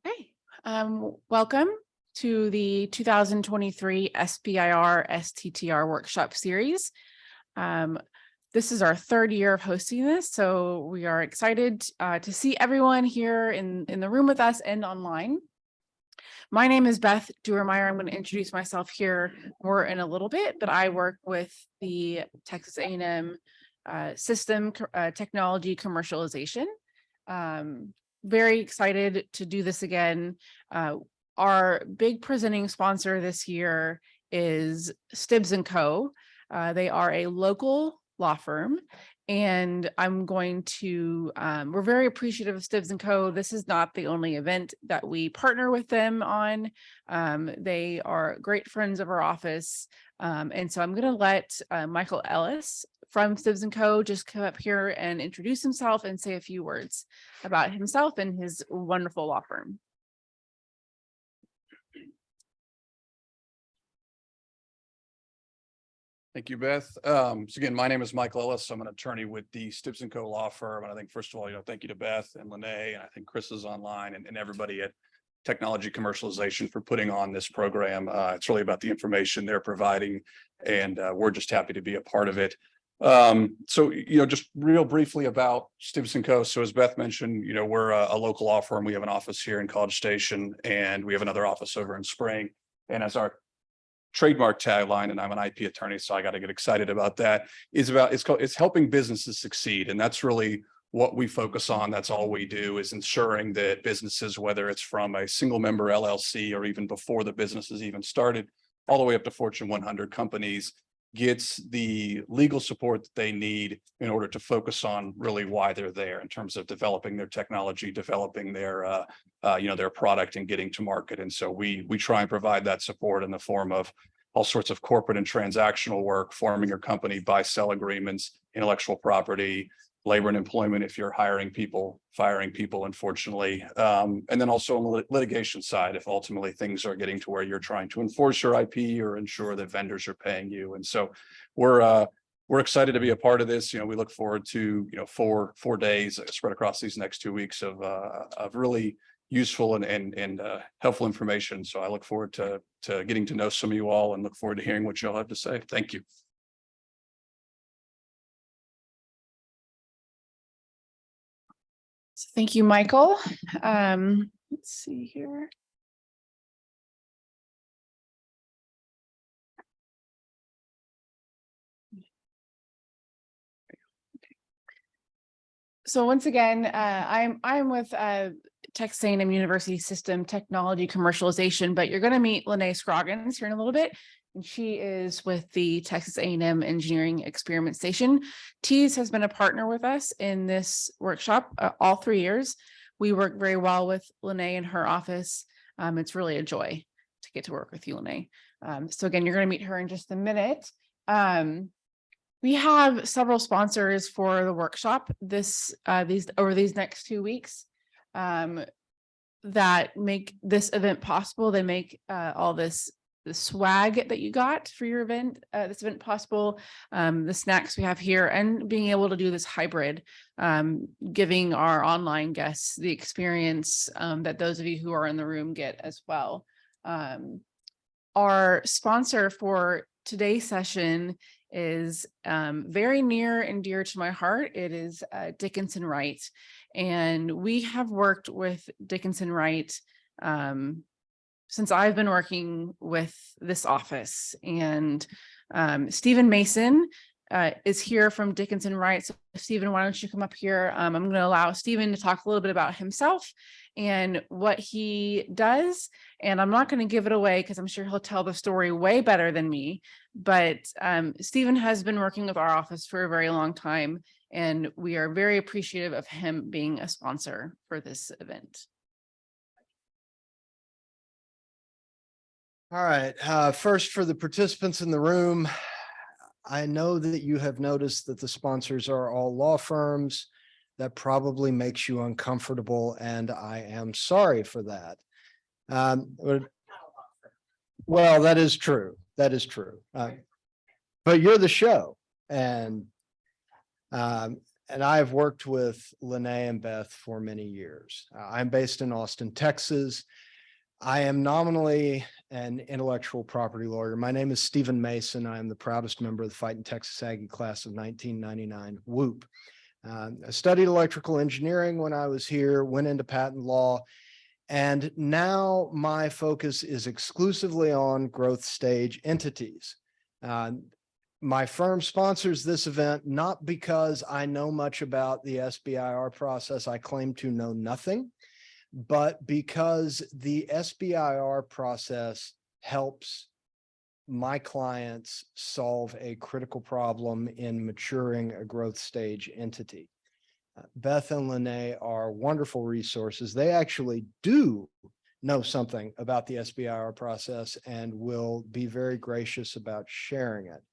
Okay, welcome to the 2023 SBIR STTR workshop series. This is our third year of hosting this, so we are excited to see everyone here in the room with us and online. My name is Beth Deuermeyer. I'm going to introduce myself here more in a little bit, but I work with the Texas A&M system technology commercialization. Very excited to do this again. Our big presenting sponsor this year is Stibbs Co. They are a local law firm, and I'm going to, we're very appreciative of Stibbs Co. This is not the only event that we partner with them on. They are great friends of our office. And so I'm going to let Michael Ellis from Stibbs Co. just come up here and introduce himself and say a few words about himself and his wonderful law firm. Thank you, Beth. So again, my name is Michael Ellis. I'm an attorney with the Stibbs Co. law firm. And I think, first of all, thank you to Beth and Lenae, and I think Chris is online, and everybody at Technology Commercialization for putting on this program. It's really about the information they're providing, and we're just happy to be a part of it. So, just real briefly about Stibbs Co. So as Beth mentioned, we're a local law firm. We have an office here in College Station, and we have another office over in Spring. And as our trademark tagline, and I'm an IP attorney, so I got to get excited about that, it's helping businesses succeed. And that's really what we focus on. That's all we do, is ensuring that businesses, whether it's from a single member LLC or even before the business is even started, all the way up to Fortune 100 companies, gets the legal support that they need in order to focus on really why they're there in terms of developing their technology, developing their their product, and getting to market. And so we try and provide that support in the form of all sorts of corporate and transactional work, forming your company, buy-sell agreements, intellectual property, labor and employment if you're hiring people, firing people, unfortunately. And then also on the litigation side, if ultimately things are getting to where you're trying to enforce your IP or ensure that vendors are paying you. And so we're excited to be a part of this. We look forward to, 4 days spread across these next 2 weeks of really useful and helpful information. So I look forward to getting to know some of you all, and look forward to hearing what you all have to say. Thank you. Thank you, Michael. Let's see here. So once again, I'm with Texas A&M University System Technology Commercialization, but you're going to meet Lenae Scroggins here in a little bit. And she is with the Texas A&M Engineering Experiment Station. TEAS has been a partner with us in this workshop all 3 years. We work very well with Lenae in her office. It's really a joy to get to work with you, Lenae. So again, you're going to meet her in just a minute. We have several sponsors for the workshop over these next 2 weeks that make this event possible. They make all the swag that you got for your event, this event possible, the snacks we have here, and being able to do this hybrid, giving our online guests the experience that those of you who are in the room get as well. Our sponsor for today's session is very near and dear to my heart. It is Dickinson Wright, and we have worked with Dickinson Wright since I've been working with this office. And Stephen Mason is here from Dickinson Wright. So Stephen, why don't you come up here? I'm going to allow Stephen to talk a little bit about himself and what he does. And I'm not going to give it away because I'm sure he'll tell the story way better than me. But Stephen has been working with our office for a very long time, and we are very appreciative of him being a sponsor for this event. All right. First, for the participants in the room, I know that you have noticed that the sponsors are all law firms. That probably makes you uncomfortable, and I am sorry for that. Well, that is true. That is true. But you're the show, and and I've worked with Lenae and Beth for many years. I'm based in Austin, Texas. I am nominally an intellectual property lawyer. My name is Stephen Mason. I am the proudest member of the Fighting Texas Aggie class of 1999. Whoop. I studied electrical engineering when I was here, went into patent law, and now my focus is exclusively on growth stage entities. My firm sponsors this event not because I know much about the SBIR process. I claim to know nothing, but because the SBIR process helps my clients solve a critical problem in maturing a growth stage entity. Beth and Lenae are wonderful resources. They actually do know something about the SBIR process and will be very gracious about sharing it.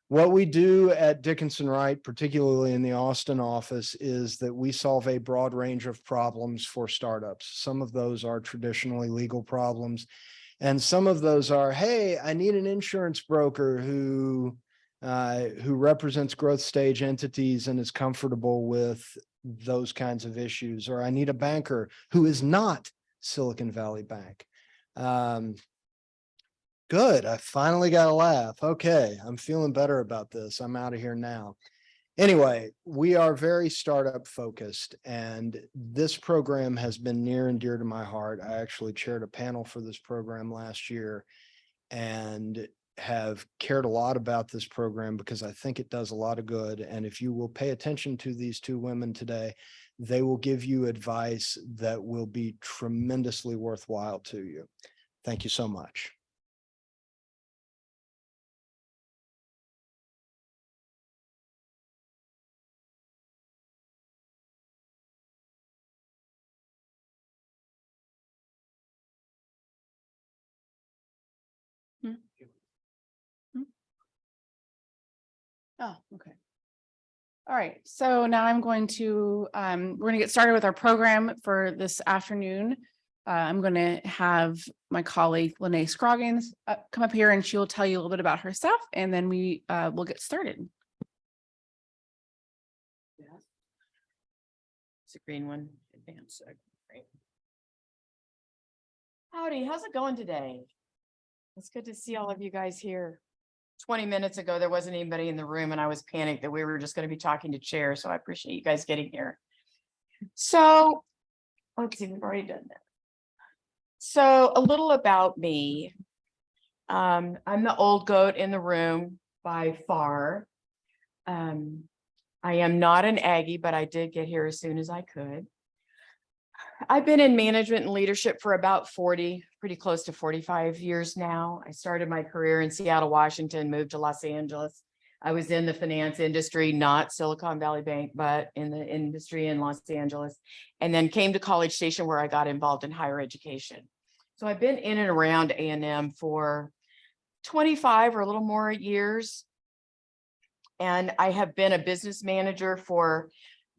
What we do at Dickinson Wright, particularly in the Austin office, is that we solve a broad range of problems for startups. Some of those are traditionally legal problems, and some of those are, hey, I need an insurance broker who represents growth stage entities and is comfortable with those kinds of issues, or I need a banker who is not Silicon Valley Bank. Good. I finally got a laugh. Okay. I'm feeling better about this. I'm out of here now. Anyway, we are very startup focused, and this program has been near and dear to my heart. I actually chaired a panel for this program last year and have cared a lot about this program because I think it does a lot of good. And if you will pay attention to these two women today, they will give you advice that will be tremendously worthwhile to you. Thank you so much. Oh, okay. All right, so now I'm going to, we're going to get started with our program for this afternoon. I'm going to have my colleague Lenae Scroggins come up here, and she will tell you a little bit about herself, and then we will get started. It's a green one. Advanced. Right. Howdy, how's it going today? It's good to see all of you guys here. 20 minutes ago, there wasn't anybody in the room and I was panicked that we were just going to be talking to chairs. So I appreciate you guys getting here. So let's see, we've already done that. So a little about me. I'm the old goat in the room by far. I am not an Aggie, but I did get here as soon as I could. I've been in management and leadership for about 40, pretty close to 45 years now. I started my career in Seattle, Washington, moved to Los Angeles. I was in the finance industry, not Silicon Valley Bank, but in the industry in Los Angeles, and then came to College Station where I got involved in higher education. So I've been in and around A&M for 25 or a little more years. And I have been a business manager for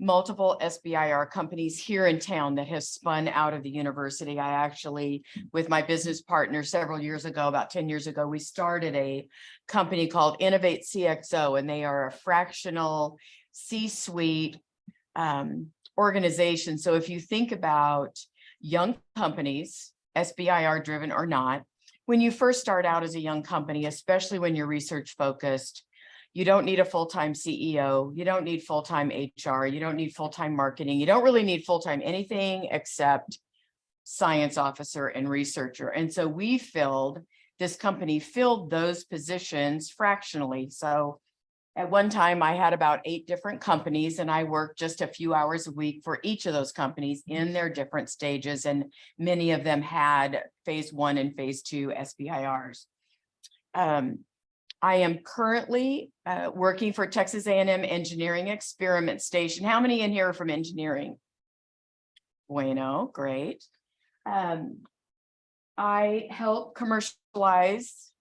multiple SBIR companies here in town that have spun out of the university. I actually, with my business partner several years ago, about 10 years ago, we started a company called Innovate CXO, and they are a fractional C-suite organization. So if you think about young companies, SBIR driven or not, when you first start out as a young company, especially when you're research focused, you don't need a full-time CEO. You don't need full-time HR. You don't need full-time marketing. You don't really need full-time anything except science officer and researcher. And so this company filled those positions fractionally. So at one time I had about 8 different companies, and I worked just a few hours a week for each of those companies in their different stages. And many of them had phase 1 and phase 2 SBIRs. I am currently working for Texas A&M Engineering Experiment Station. How many in here are from engineering? Bueno, great. I help commercialize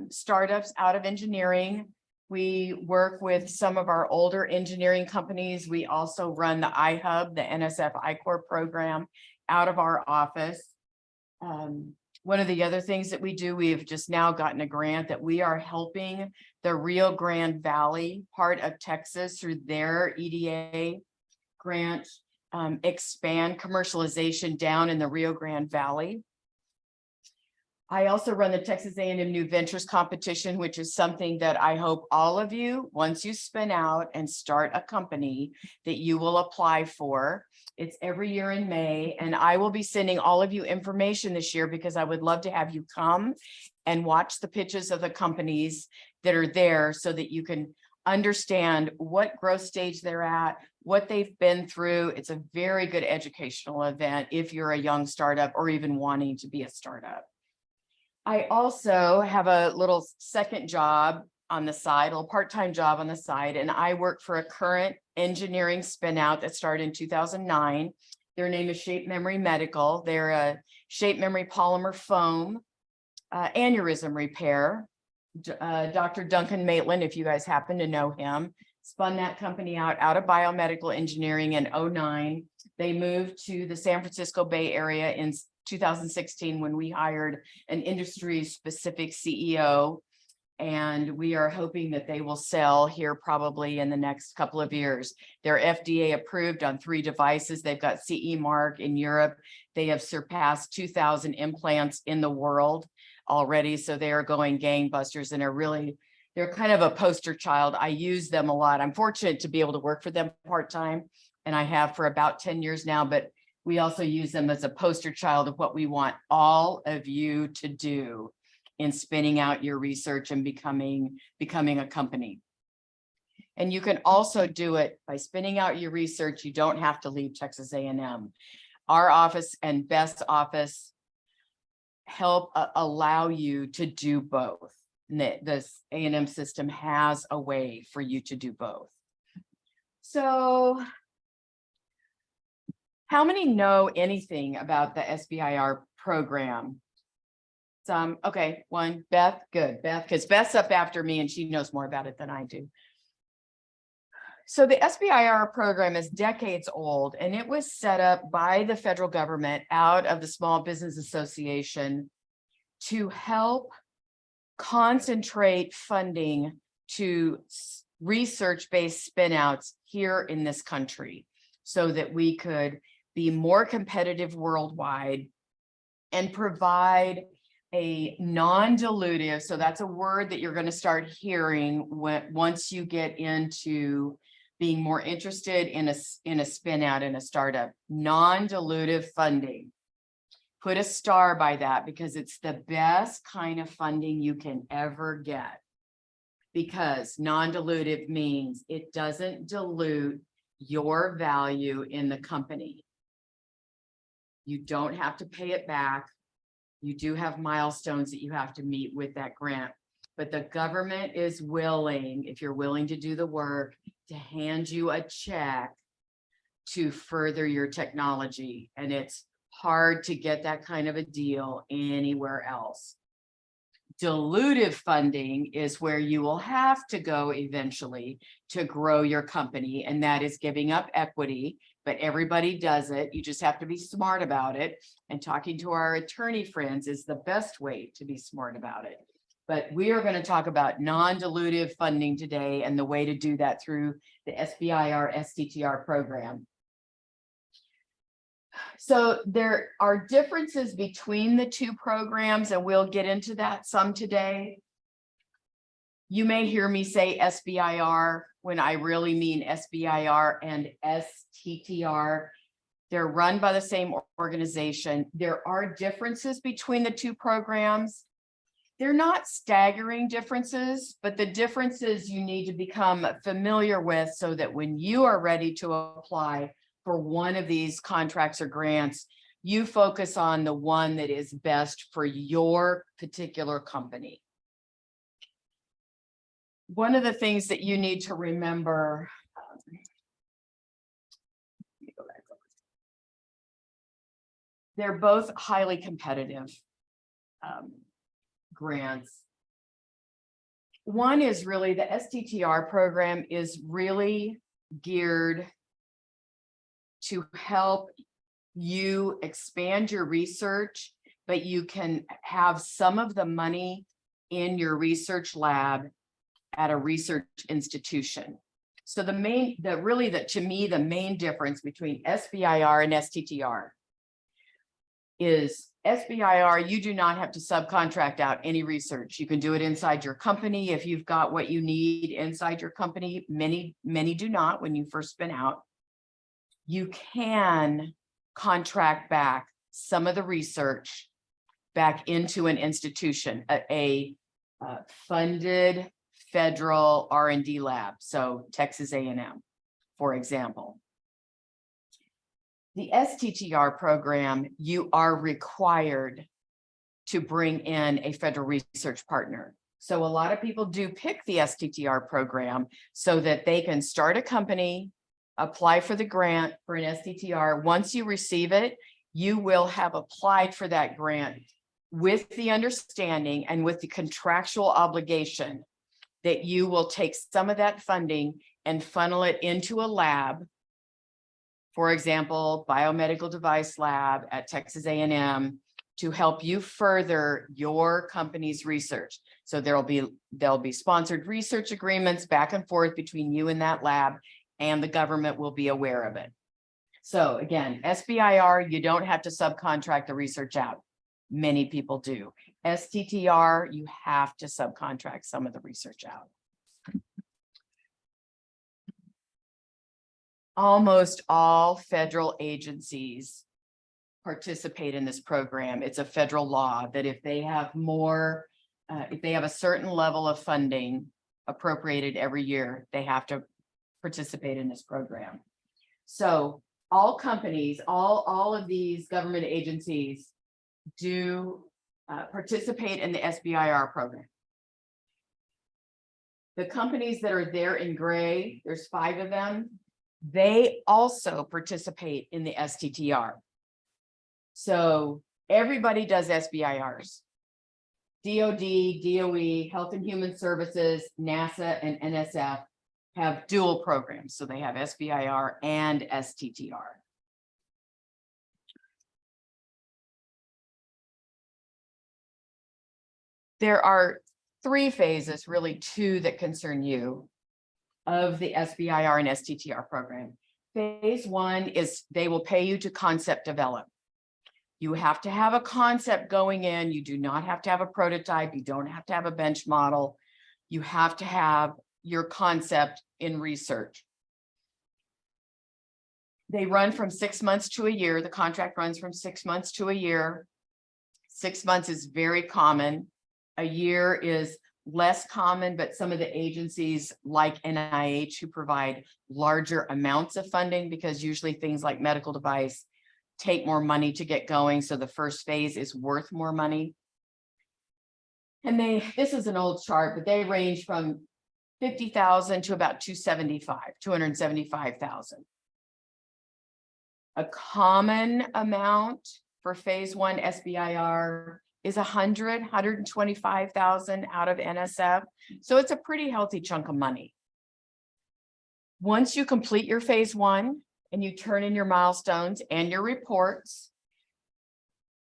startups out of engineering. We work with some of our older engineering companies. We also run the iHub, the NSF I-Corps program out of our office. One of the other things that we do, we've just now gotten a grant that we are helping the Rio Grande Valley part of Texas through their EDA grant expand commercialization down in the Rio Grande Valley. I also run the Texas A&M New Ventures competition, which is something that I hope all of you, once you spin out and start a company, that you will apply for. It's every year in May, and I will be sending all of you information this year because I would love to have you come and watch the pitches of the companies that are there so that you can understand what growth stage they're at, what they've been through. It's a very good educational event if you're a young startup or even wanting to be a startup. I also have a little second job on the side, a little part-time job on the side, and I work for a current engineering spin-out that started in 2009. Their name is Shape Memory Medical. They're a shape memory polymer foam aneurysm repair. Dr. Duncan Maitland, if you guys happen to know him, spun that company out of biomedical engineering in 2009. They moved to the San Francisco Bay Area in 2016 when we hired an industry-specific CEO. And we are hoping that they will sell here probably in the next couple of years. They're FDA approved on 3 devices. They've got CE mark in Europe. They have surpassed 2,000 implants in the world already. So they are going gangbusters and they're kind of a poster child. I use them a lot. I'm fortunate to be able to work for them part-time, and I have for about 10 years now, but we also use them as a poster child of what we want all of you to do in spinning out your research and becoming a company. And you can also do it by spinning out your research. You don't have to leave Texas A&M. Our office and Beth's office help allow you to do both. The A&M system has a way for you to do both. So how many know anything about the SBIR program? Some, okay, 1, Beth, good, Beth, because Beth's up after me and she knows more about it than I do. So the SBIR program is decades old, and it was set up by the federal government out of the Small Business Association to help concentrate funding to research-based spinouts here in this country so that we could be more competitive worldwide and provide a non-dilutive, so that's a word that you're going to start hearing once you get into being more interested in a spin out in a startup. Non-dilutive funding. Put a star by that because it's the best kind of funding you can ever get. Because non-dilutive means it doesn't dilute your value in the company. You don't have to pay it back. You do have milestones that you have to meet with that grant, but the government is willing, if you're willing to do the work, to hand you a check to further your technology. And it's hard to get that kind of a deal anywhere else. Dilutive funding is where you will have to go eventually to grow your company, and that is giving up equity, but everybody does it. You just have to be smart about it, and talking to our attorney friends is the best way to be smart about it. But we are going to talk about non-dilutive funding today and the way to do that through the SBIR STTR program. So there are differences between the 2 programs, and we'll get into that some today. You may hear me say SBIR when I really mean SBIR and STTR. They're run by the same organization. There are differences between the 2 programs. They're not staggering differences, but the differences you need to become familiar with so that when you are ready to apply for one of these contracts or grants, you focus on the one that is best for your particular company. One of the things that you need to remember, they're both highly competitive grants. One is really the STTR program is really geared to help you expand your research but you can have some of the money in your research lab at a research institution. So to me, the main difference between SBIR and STTR is SBIR, you do not have to subcontract out any research. You can do it inside your company if you've got what you need inside your company. Many do not when you first spin out. You can contract back some of the research back into an institution, a funded federal R&D lab. So Texas A&M, for example. The STTR program, you are required to bring in a federal research partner. So a lot of people do pick the STTR program so that they can start a company, apply for the grant for an STTR. Once you receive it, you will have applied for that grant with the understanding and with the contractual obligation that you will take some of that funding and funnel it into a lab. For example, biomedical device lab at Texas A&M to help you further your company's research. So there'll be sponsored research agreements back and forth between you and that lab, and the government will be aware of it. So again, SBIR, you don't have to subcontract the research out. Many people do. STTR, you have to subcontract some of the research out. Almost all federal agencies participate in this program. It's a federal law that if they have if they have a certain level of funding appropriated every year, they have to participate in this program. So all companies, all of these government agencies do participate in the SBIR program. The companies that are there in gray, there's 5 of them. They also participate in the STTR. So everybody does SBIRs. DOD, DOE, Health and Human Services, NASA, and NSF have dual programs. So they have SBIR and STTR. There are 3 phases, really 2 that concern you, of the SBIR and STTR program. Phase 1 is they will pay you to concept develop. You have to have a concept going in. You do not have to have a prototype. You don't have to have a bench model. You have to have your concept in research. They run from 6 months to a year. The contract runs from 6 months to a year. 6 months is very common. A year is less common, but some of the agencies like NIH who provide larger amounts of funding, because usually things like medical device take more money to get going. So the first phase is worth more money. And this is an old chart, but they range from 50,000 to about 275,000. A common amount for phase 1 SBIR is 125,000 out of NSF. So it's a pretty healthy chunk of money. Once you complete your phase 1 and you turn in your milestones and your reports,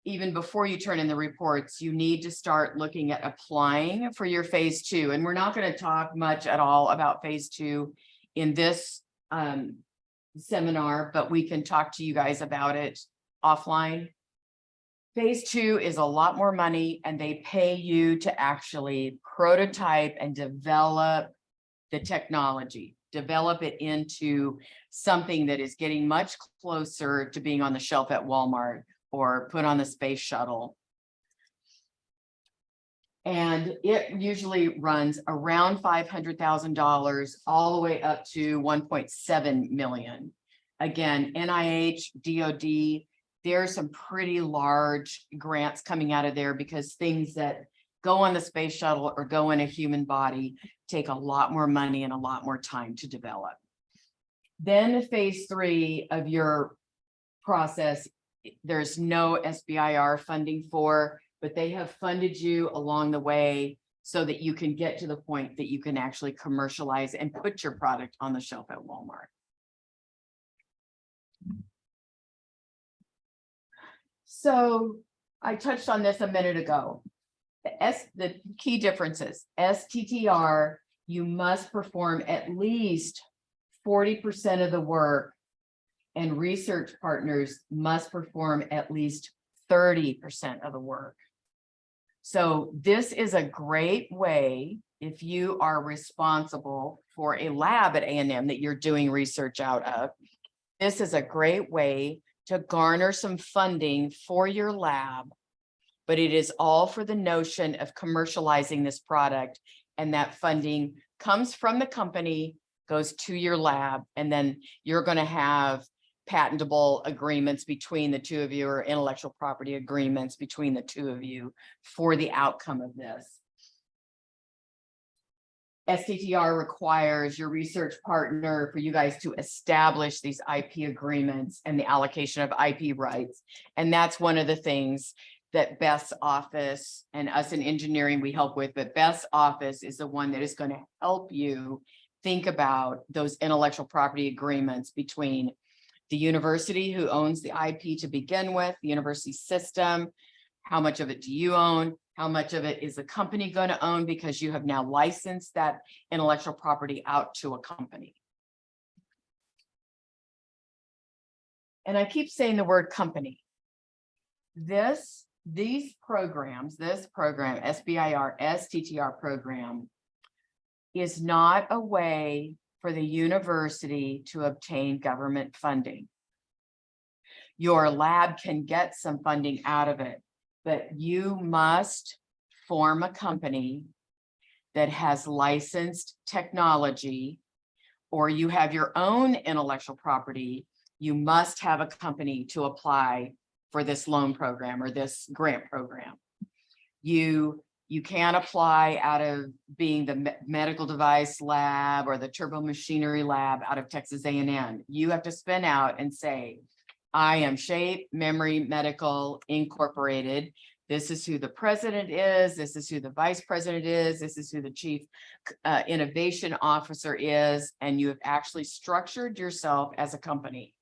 even before you turn in the reports, you need to start looking at applying for your phase 2. And we're not going to talk much at all about phase 2 in this seminar, but we can talk to you guys about it offline. Phase 2 is a lot more money, and they pay you to actually prototype and develop the technology, develop it into something that is getting much closer to being on the shelf at Walmart or put on the space shuttle. And it usually runs around $500,000 all the way up to 1.7 million. Again, NIH, DOD, there's some pretty large grants coming out of there, because things that go on the space shuttle or go in a human body take a lot more money and a lot more time to develop. Then phase 3 of your process, there's no SBIR funding for, but they have funded you along the way so that you can get to the point that you can actually commercialize and put your product on the shelf at Walmart. So I touched on this a minute ago. The key differences, STTR, you must perform at least 40% of the work, and research partners must perform at least 30% of the work. So this is a great way, if you are responsible for a lab at A&M that you're doing research out of, this is a great way to garner some funding for your lab, but it is all for the notion of commercializing this product, and that funding comes from the company, goes to your lab, and then you're going to have patentable agreements between the two of you, or intellectual property agreements between the two of you for the outcome of this. STTR requires your research partner for you guys to establish these IP agreements and the allocation of IP rights. And that's one of the things that Beth's office and us in engineering we help with, but Beth's office is the one that is going to help you think about those intellectual property agreements between the university, who owns the IP to begin with, the university system, how much of it do you own? How much of it is the company going to own, because you have now licensed that intellectual property out to a company. And I keep saying the word company. These programs, this program, SBIR, STTR program, is not a way for the university to obtain government funding. Your lab can get some funding out of it, but you must form a company that has licensed technology, or you have your own intellectual property. You must have a company to apply for this loan program or this grant program. You can't apply out of being the medical device lab or the turbo machinery lab out of Texas A&M. You have to spin out and say, I am Shape Memory Medical Incorporated. This is who the president is. This is who the vice president is. This is who the chief innovation officer is. And you have actually structured yourself as a company.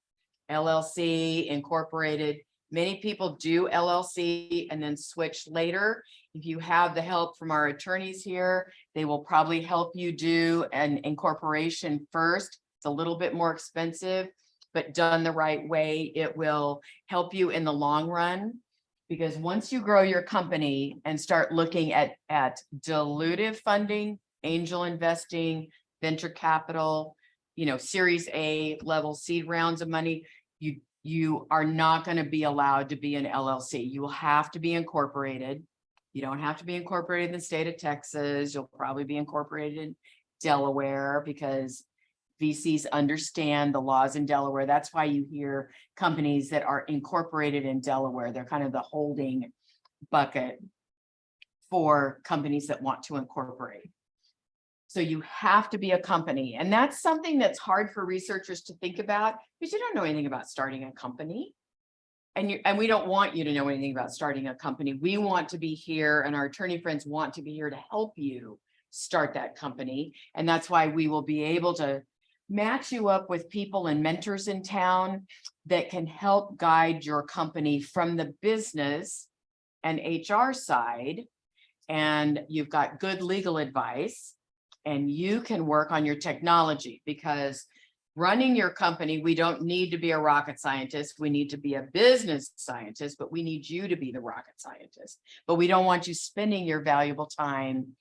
LLC, incorporated. Many people do LLC and then switch later. If you have the help from our attorneys here, they will probably help you do an incorporation first. It's a little bit more expensive, but done the right way, it will help you in the long run. Because once you grow your company and start looking at dilutive funding, angel investing, venture capital, Series A level seed rounds of money, you are not going to be allowed to be an LLC. You will have to be incorporated. You don't have to be incorporated in the state of Texas. You'll probably be incorporated in Delaware, because VCs understand the laws in Delaware. That's why you hear companies that are incorporated in Delaware. They're kind of the holding bucket for companies that want to incorporate. So you have to be a company. And that's something that's hard for researchers to think about, because you don't know anything about starting a company. And we don't want you to know anything about starting a company. We want to be here, and our attorney friends want to be here to help you start that company. And that's why we will be able to match you up with people and mentors in town that can help guide your company from the business and HR side. And you've got good legal advice, and you can work on your technology, because running your company, we don't need to be a rocket scientist. We need to be a business scientist, but we need you to be the rocket scientist. But we don't want you spending your valuable time.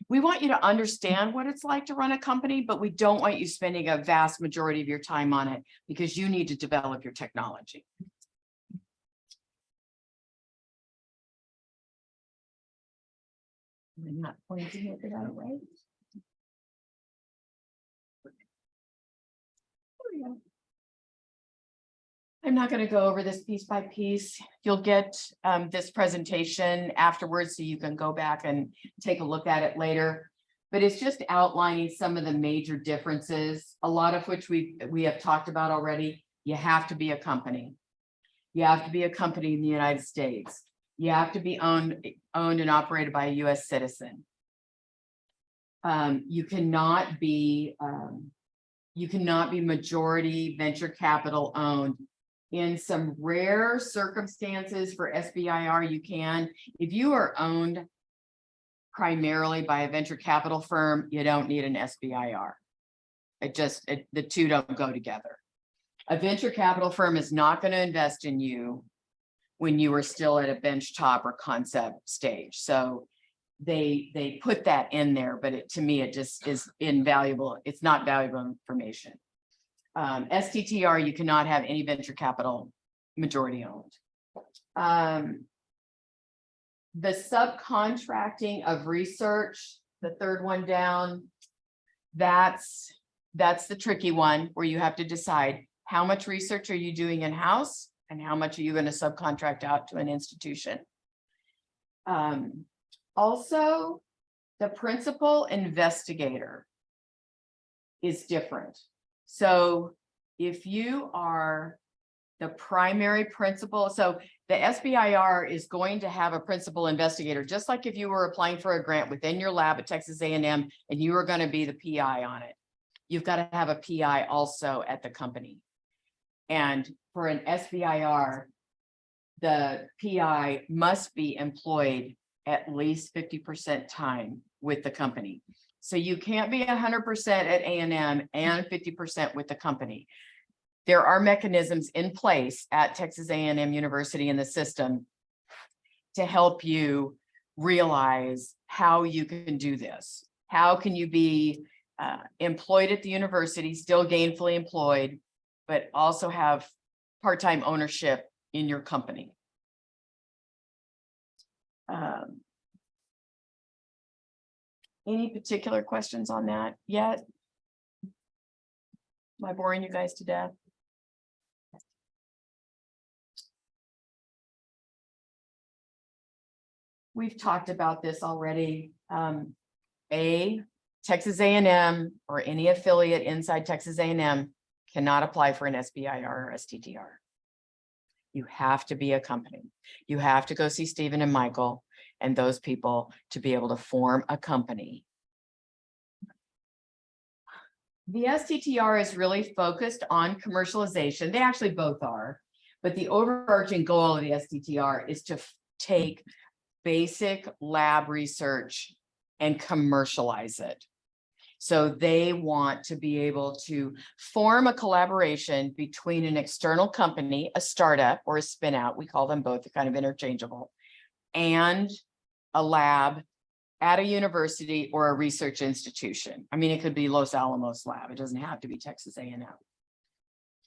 We want you to understand what it's like to run a company, but we don't want you spending a vast majority of your time on it, because you need to develop your technology. I'm not pointing it the right way. I'm not going to go over this piece by piece. You'll get this presentation afterwards, so you can go back and take a look at it later. But it's just outlining some of the major differences, a lot of which we have talked about already. You have to be a company. You have to be a company in the United States. You have to be owned and operated by a U.S. citizen. You cannot be majority venture capital owned In some rare circumstances for SBIR, you can. If you are owned primarily by a venture capital firm, you don't need an SBIR. The two don't go together. A venture capital firm is not going to invest in you when you are still at a bench top or concept stage. So they put that in there, but to me, it just is invaluable. It's not valuable information. STTR, you cannot have any venture capital majority owned. The subcontracting of research, the third one down, that's the tricky one where you have to decide how much research are you doing in-house and how much are you going to subcontract out to an institution. Also, the principal investigator is different. So if you are the primary principal, so the SBIR is going to have a principal investigator, just like if you were applying for a grant within your lab at Texas A&M and you were going to be the PI on it. You've got to have a PI also at the company. And for an SBIR, the PI must be employed at least 50% time with the company. So you can't be 100% at A&M and 50% with the company. There are mechanisms in place at Texas A&M University in the system to help you realize how you can do this. How can you be employed at the university, still gainfully employed, but also have part-time ownership in your company? Any particular questions on that yet? Am I boring you guys to death? We've talked about this already. Texas A&M or any affiliate inside Texas A&M cannot apply for an SBIR or STTR. You have to be a company. You have to go see Stephen and Michael and those people to be able to form a company. The STTR is really focused on commercialization. They actually both are, but the overarching goal of the STTR is to take basic lab research and commercialize it. So they want to be able to form a collaboration between an external company, a startup or a spin out, we call them both, they're kind of interchangeable, and a lab at a university or a research institution. I mean, it could be Los Alamos lab. It doesn't have to be Texas A&M.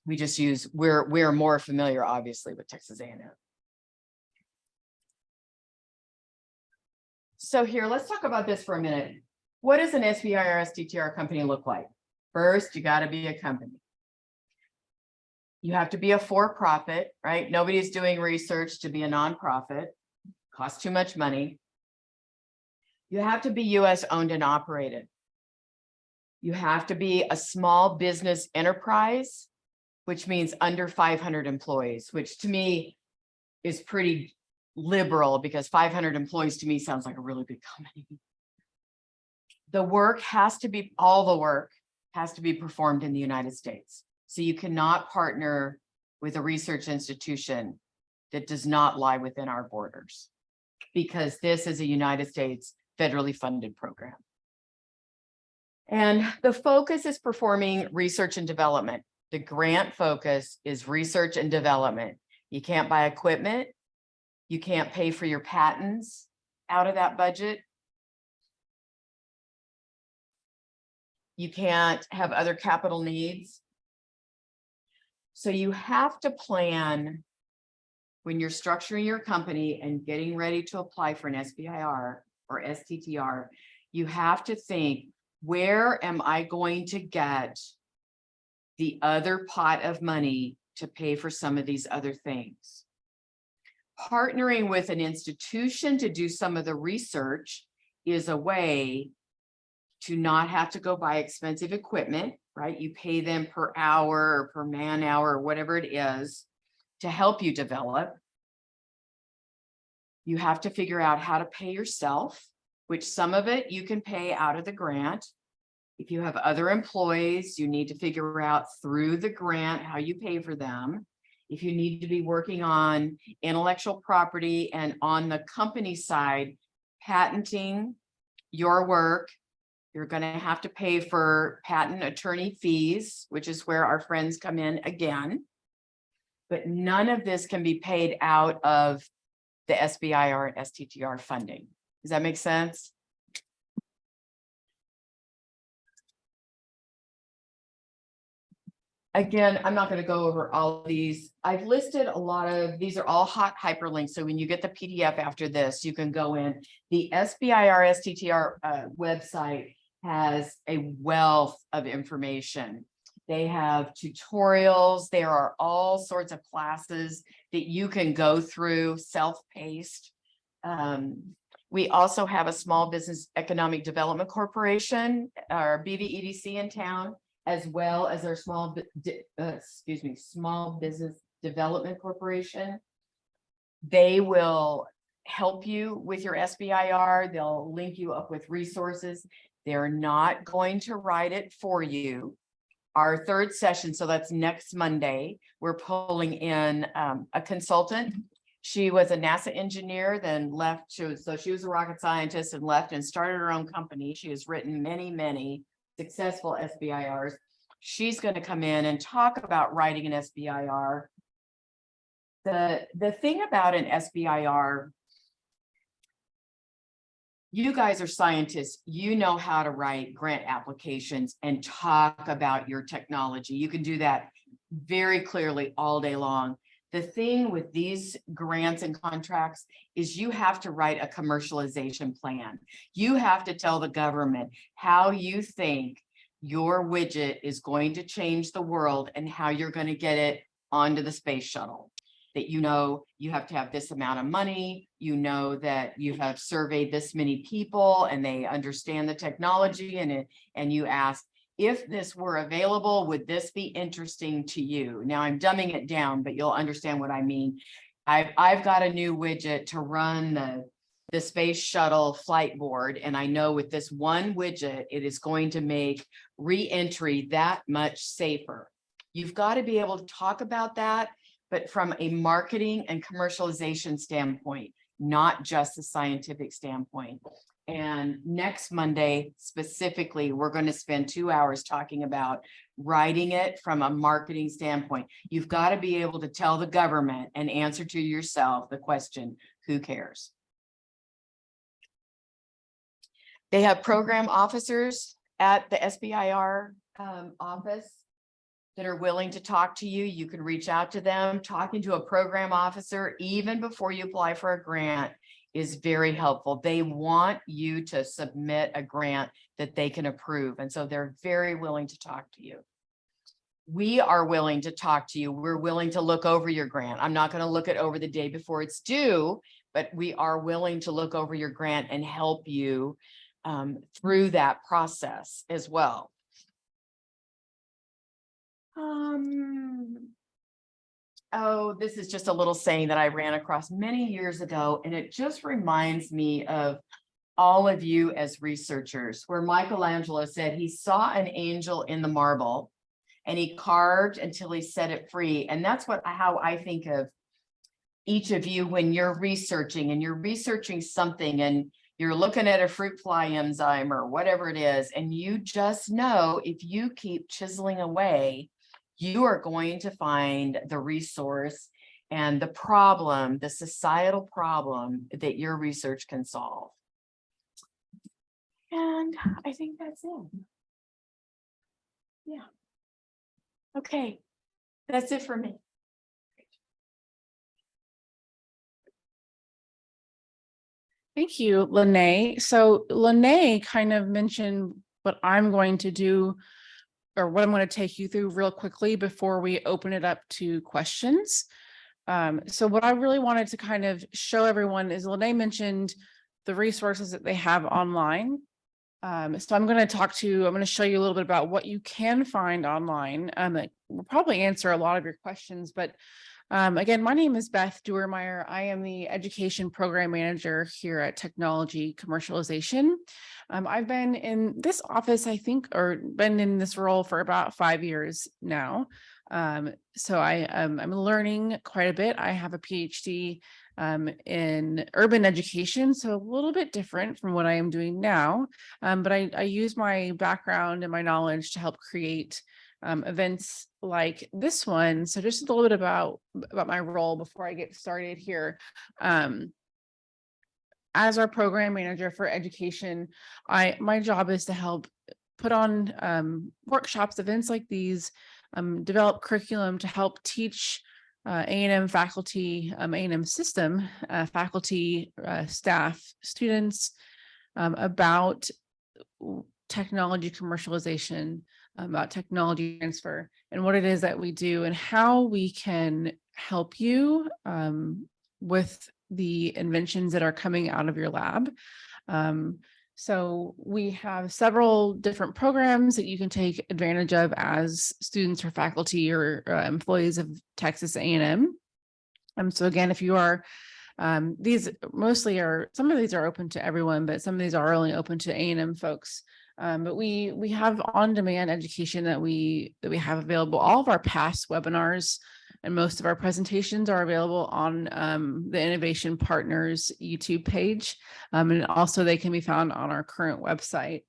We just use, we're more familiar, obviously, with Texas A&M. So here, let's talk about this for a minute. What does an SBIR STTR company look like? First, you got to be a company. You have to be a for-profit, right? Nobody's doing research to be a nonprofit. Costs too much money. You have to be US owned and operated. You have to be a small business enterprise, which means under 500 employees, which to me is pretty liberal because 500 employees to me sounds like a really big company. The work has to be, all the work has to be performed in the United States. So you cannot partner with a research institution that does not lie within our borders, because this is a United States federally funded program. And the focus is performing research and development. The grant focus is research and development. You can't buy equipment. You can't pay for your patents out of that budget. You can't have other capital needs. So you have to plan when you're structuring your company and getting ready to apply for an SBIR or STTR, you have to think, where am I going to get the other pot of money to pay for some of these other things? Partnering with an institution to do some of the research is a way to not have to go buy expensive equipment, right? You pay them per hour or per man hour or whatever it is to help you develop. You have to figure out how to pay yourself, which some of it you can pay out of the grant. If you have other employees, you need to figure out through the grant how you pay for them. If you need to be working on intellectual property and on the company side, patenting your work, you're going to have to pay for patent attorney fees, which is where our friends come in again. But none of this can be paid out of the SBIR and STTR funding. Does that make sense? Again, I'm not going to go over all of these. I've listed a lot of, these are all hot hyperlinks. So when you get the PDF after this, you can go in. The SBIR STTR website has a wealth of information. They have tutorials. There are all sorts of classes that you can go through, self-paced. We also have a Small Business Economic Development Corporation, our BBEDC in town, as well as our Small Business Development Corporation. They will help you with your SBIR. They'll link you up with resources. They're not going to write it for you. Our third session, so that's next Monday, we're pulling in a consultant. She was a NASA engineer, then left. She was a rocket scientist and left and started her own company. She has written many successful SBIRs. She's going to come in and talk about writing an SBIR. The thing about an SBIR, you guys are scientists, you know how to write grant applications and talk about your technology. You can do that very clearly all day long. The thing with these grants and contracts is you have to write a commercialization plan. You have to tell the government how you think your widget is going to change the world and how you're going to get it onto the space shuttle. That you know you have to have this amount of money, you know that you have surveyed this many people and they understand the technology, and you ask, if this were available, would this be interesting to you? Now I'm dumbing it down, but you'll understand what I mean. I've got a new widget to run the space shuttle flight board, and I know with this one widget, it is going to make re-entry that much safer. You've got to be able to talk about that, but from a marketing and commercialization standpoint, not just a scientific standpoint. And next Monday, specifically, we're going to spend 2 hours talking about writing it from a marketing standpoint. You've got to be able to tell the government and answer to yourself the question, who cares? They have program officers at the SBIR office that are willing to talk to you. You can reach out to them. Talking to a program officer, even before you apply for a grant, is very helpful. They want you to submit a grant that they can approve. And so they're very willing to talk to you. We are willing to talk to you. We're willing to look over your grant. I'm not going to look it over the day before it's due, but we are willing to look over your grant and help you through that process as well. Oh, this is just a little saying that I ran across many years ago, and it just reminds me of all of you as researchers, where Michelangelo said he saw an angel in the marble and he carved until he set it free. And that's how I think of each of you when you're researching, and you're researching something and you're looking at a fruit fly enzyme or whatever it is, and you just know if you keep chiseling away, you are going to find the resource and the problem, the societal problem that your research can solve. And I think that's it. Yeah. Okay, that's it for me. Thank you, Lenae. So Lenae kind of mentioned what I'm going to do, or what I'm going to take you through real quickly before we open it up to questions. So what I really wanted to kind of show everyone is Lenae mentioned the resources that they have online. So I'm going to show you a little bit about what you can find online. That will probably answer a lot of your questions, but again, my name is Beth Deuermeyer. I am the Education Program Manager here at Technology Commercialization. I've been in this office, I think, or been in this role for about 5 years now. So I'm learning quite a bit. I have a PhD in urban education, so a little bit different from what I am doing now. But I use my background and my knowledge to help create events like this one. So just a little bit about my role before I get started here. As our program manager for education, my job is to help put on workshops, events like these, develop curriculum to help teach A&M faculty, A&M system faculty, staff, students about technology commercialization, about technology transfer, and what it is that we do and how we can help you with the inventions that are coming out of your lab. So we have several different programs that you can take advantage of as students or faculty or employees of Texas A&M. So again, if you are, these mostly are, some of these are open to everyone, but some of these are only open to A&M folks. But we have on-demand education that we have available. All of our past webinars and most of our presentations are available on the Innovation Partners YouTube page. And also they can be found on our current website.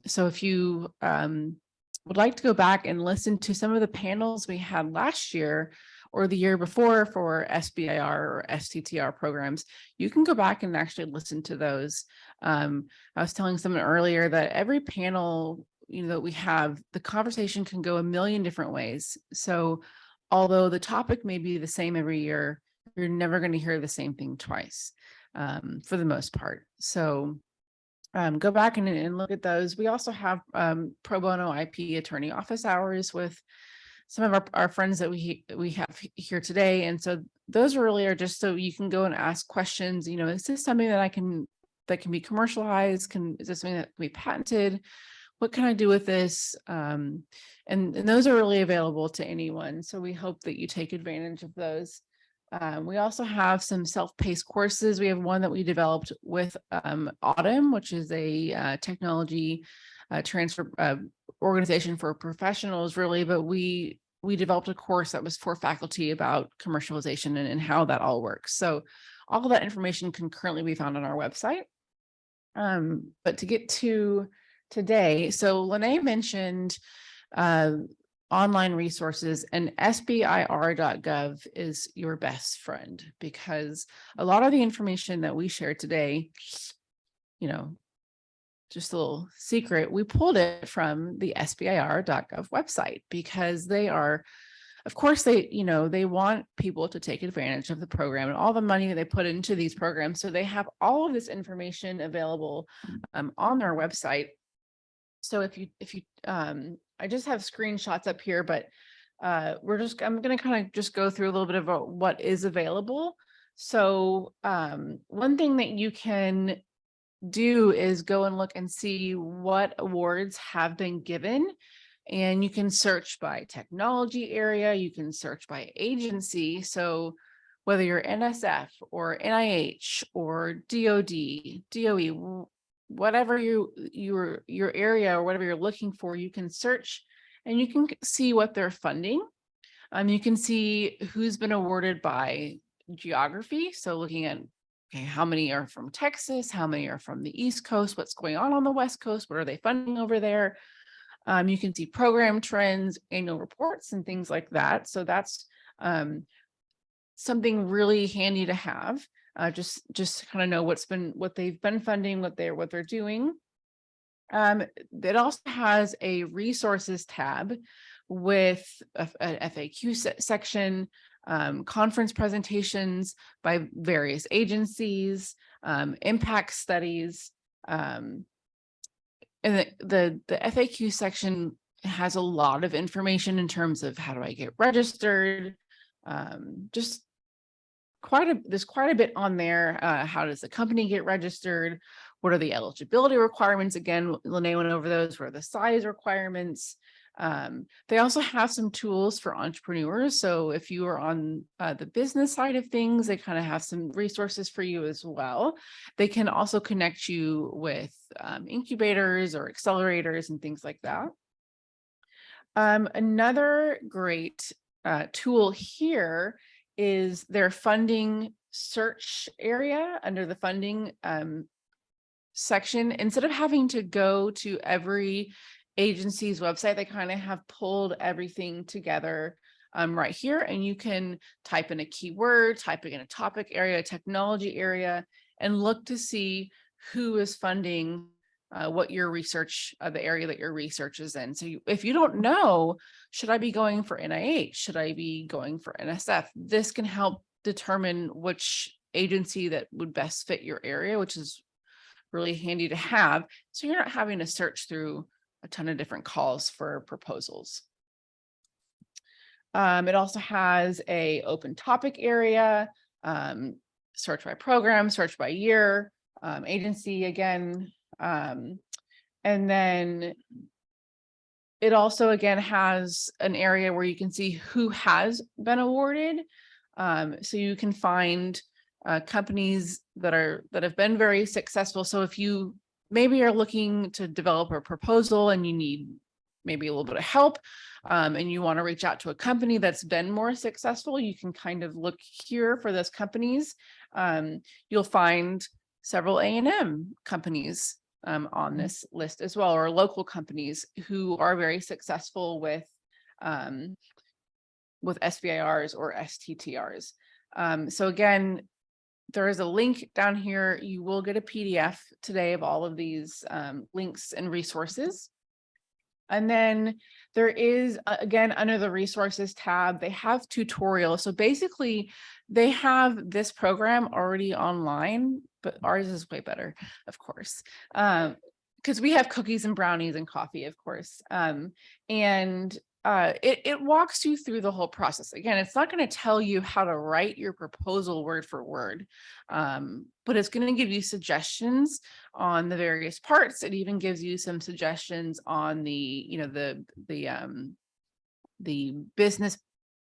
So if you would like to go back and listen to some of the panels we had last year or the year before for SBIR or STTR programs, you can go back and actually listen to those. I was telling someone earlier that every panel, that we have, the conversation can go a million different ways. So although the topic may be the same every year, you're never going to hear the same thing twice for the most part. So go back and look at those. We also have pro bono IP attorney office hours with some of our friends that we have here today. And so those really are just so you can go and ask questions, is this something that that can be commercialized? Is this something that can be patented? What can I do with this? And those are really available to anyone. So we hope that you take advantage of those. We also have some self-paced courses. We have one that we developed with Autumn, which is a technology transfer organization for professionals, really. But we developed a course that was for faculty about commercialization and how that all works. So all of that information can currently be found on our website. But to get to today, so Lenae mentioned online resources, and SBIR.gov is your best friend, because a lot of the information that we share today, just a little secret, we pulled it from the SBIR.gov website, because they are, of course, they want people to take advantage of the program and all the money that they put into these programs. So they have all of this information available on their website. So if you I just have screenshots up here, but I'm going to kind of just go through a little bit about what is available. So one thing that you can do is go and look and see what awards have been given. And you can search by technology area, you can search by agency. So whether you're NSF or NIH or DOD, DOE, whatever your area or whatever you're looking for, you can search and you can see what they're funding. You can see who's been awarded by geography. So looking at, okay, how many are from Texas? How many are from the East Coast? What's going on the West Coast? What are they funding over there? You can see program trends, annual reports, and things like that. So that's something really handy to have. Just kind of know what they've been funding, what they're doing. It also has a resources tab with a FAQ section, conference presentations by various agencies, impact studies. And the FAQ section has a lot of information in terms of how do I get registered, just there's quite a bit on there. How does the company get registered? What are the eligibility requirements? Again, Lenae went over those. What are the size requirements? They also have some tools for entrepreneurs. So if you are on the business side of things, they kind of have some resources for you as well. They can also connect you with incubators or accelerators and things like that. Another great tool here is their funding search area under the funding section. Instead of having to go to every agency's website, they kind of have pulled everything together right here, and you can type in a keyword, type in a topic area, technology area, and look to see who is funding what your research, the area that your research is in. So if you don't know, should I be going for NIH? Should I be going for NSF? This can help determine which agency that would best fit your area, which is really handy to have. So you're not having to search through a ton of different calls for proposals. It also has a open topic area, search by program, search by year, agency again. And then it also again has an area where you can see who has been awarded. So you can find companies that have been very successful. So if you maybe are looking to develop a proposal and you need maybe a little bit of help, and you want to reach out to a company that's been more successful, you can kind of look here for those companies. You'll find several A&M companies on this list as well, or local companies who are very successful with SBIRs or STTRs. So again, there is a link down here. You will get a PDF today of all of these links and resources. And then there is, again, under the resources tab, they have tutorials. So basically, they have this program already online, but ours is way better, of course, because we have cookies and brownies and coffee, of course. It walks you through the whole process. Again, it's not going to tell you how to write your proposal word for word, but it's going to give you suggestions on the various parts. It even gives you some suggestions on the business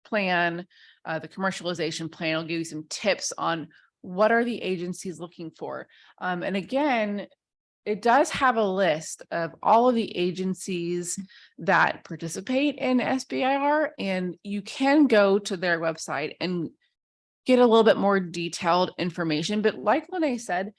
plan, the commercialization plan. It'll give you some tips on what are the agencies looking for. And again, it does have a list of all of the agencies that participate in SBIR, and you can go to their website and get a little bit more detailed information. But like Lenae said,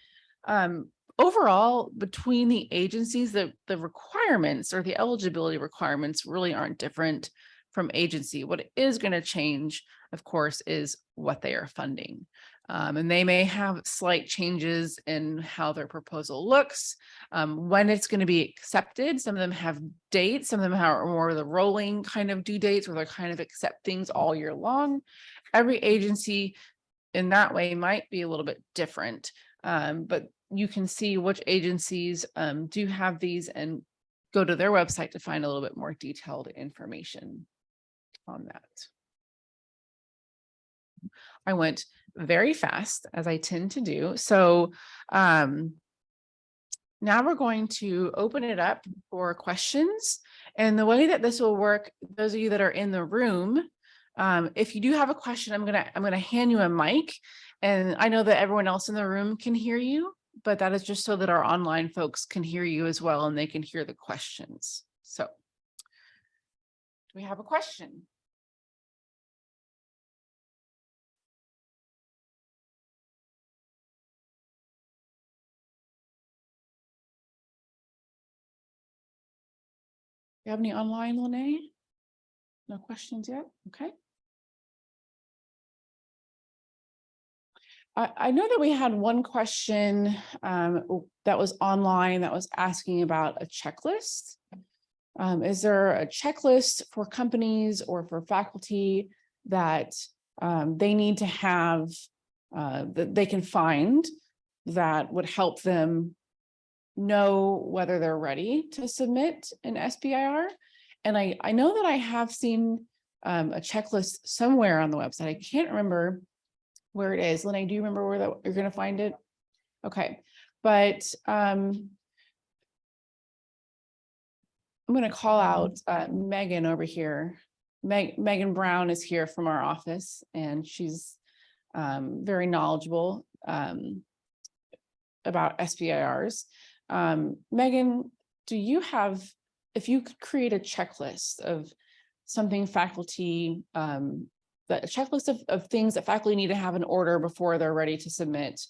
overall, between the agencies, the requirements or the eligibility requirements really aren't different from agency. What is going to change, of course, is what they are funding. And they may have slight changes in how their proposal looks, when it's going to be accepted. Some of them have dates, some of them are more of the rolling kind of due dates where they kind of accept things all year long. Every agency in that way might be a little bit different, but you can see which agencies do have these and go to their website to find a little bit more detailed information on that. I went very fast, as I tend to do. So now we're going to open it up for questions. And the way that this will work, those of you that are in the room, if you do have a question, I'm gonna hand you a mic. And I know that everyone else in the room can hear you, but that is just so that our online folks can hear you as well and they can hear the questions. So do we have a question? You have any online, Lenae? No questions yet? Okay. I know that we had one question that was online that was asking about a checklist. Is there a checklist for companies or for faculty that they need to have, that they can find, that would help them know whether they're ready to submit an SBIR? And I know that I have seen a checklist somewhere on the website. I can't remember where it is. Lenae, do you remember where that you're going to find it? Okay, but I'm going to call out Megan over here. Megan Brown is here from our office, and she's very knowledgeable about SBIRs. Megan, do you have if you could create a checklist of something faculty, a checklist of things that faculty need to have in order before they're ready to submit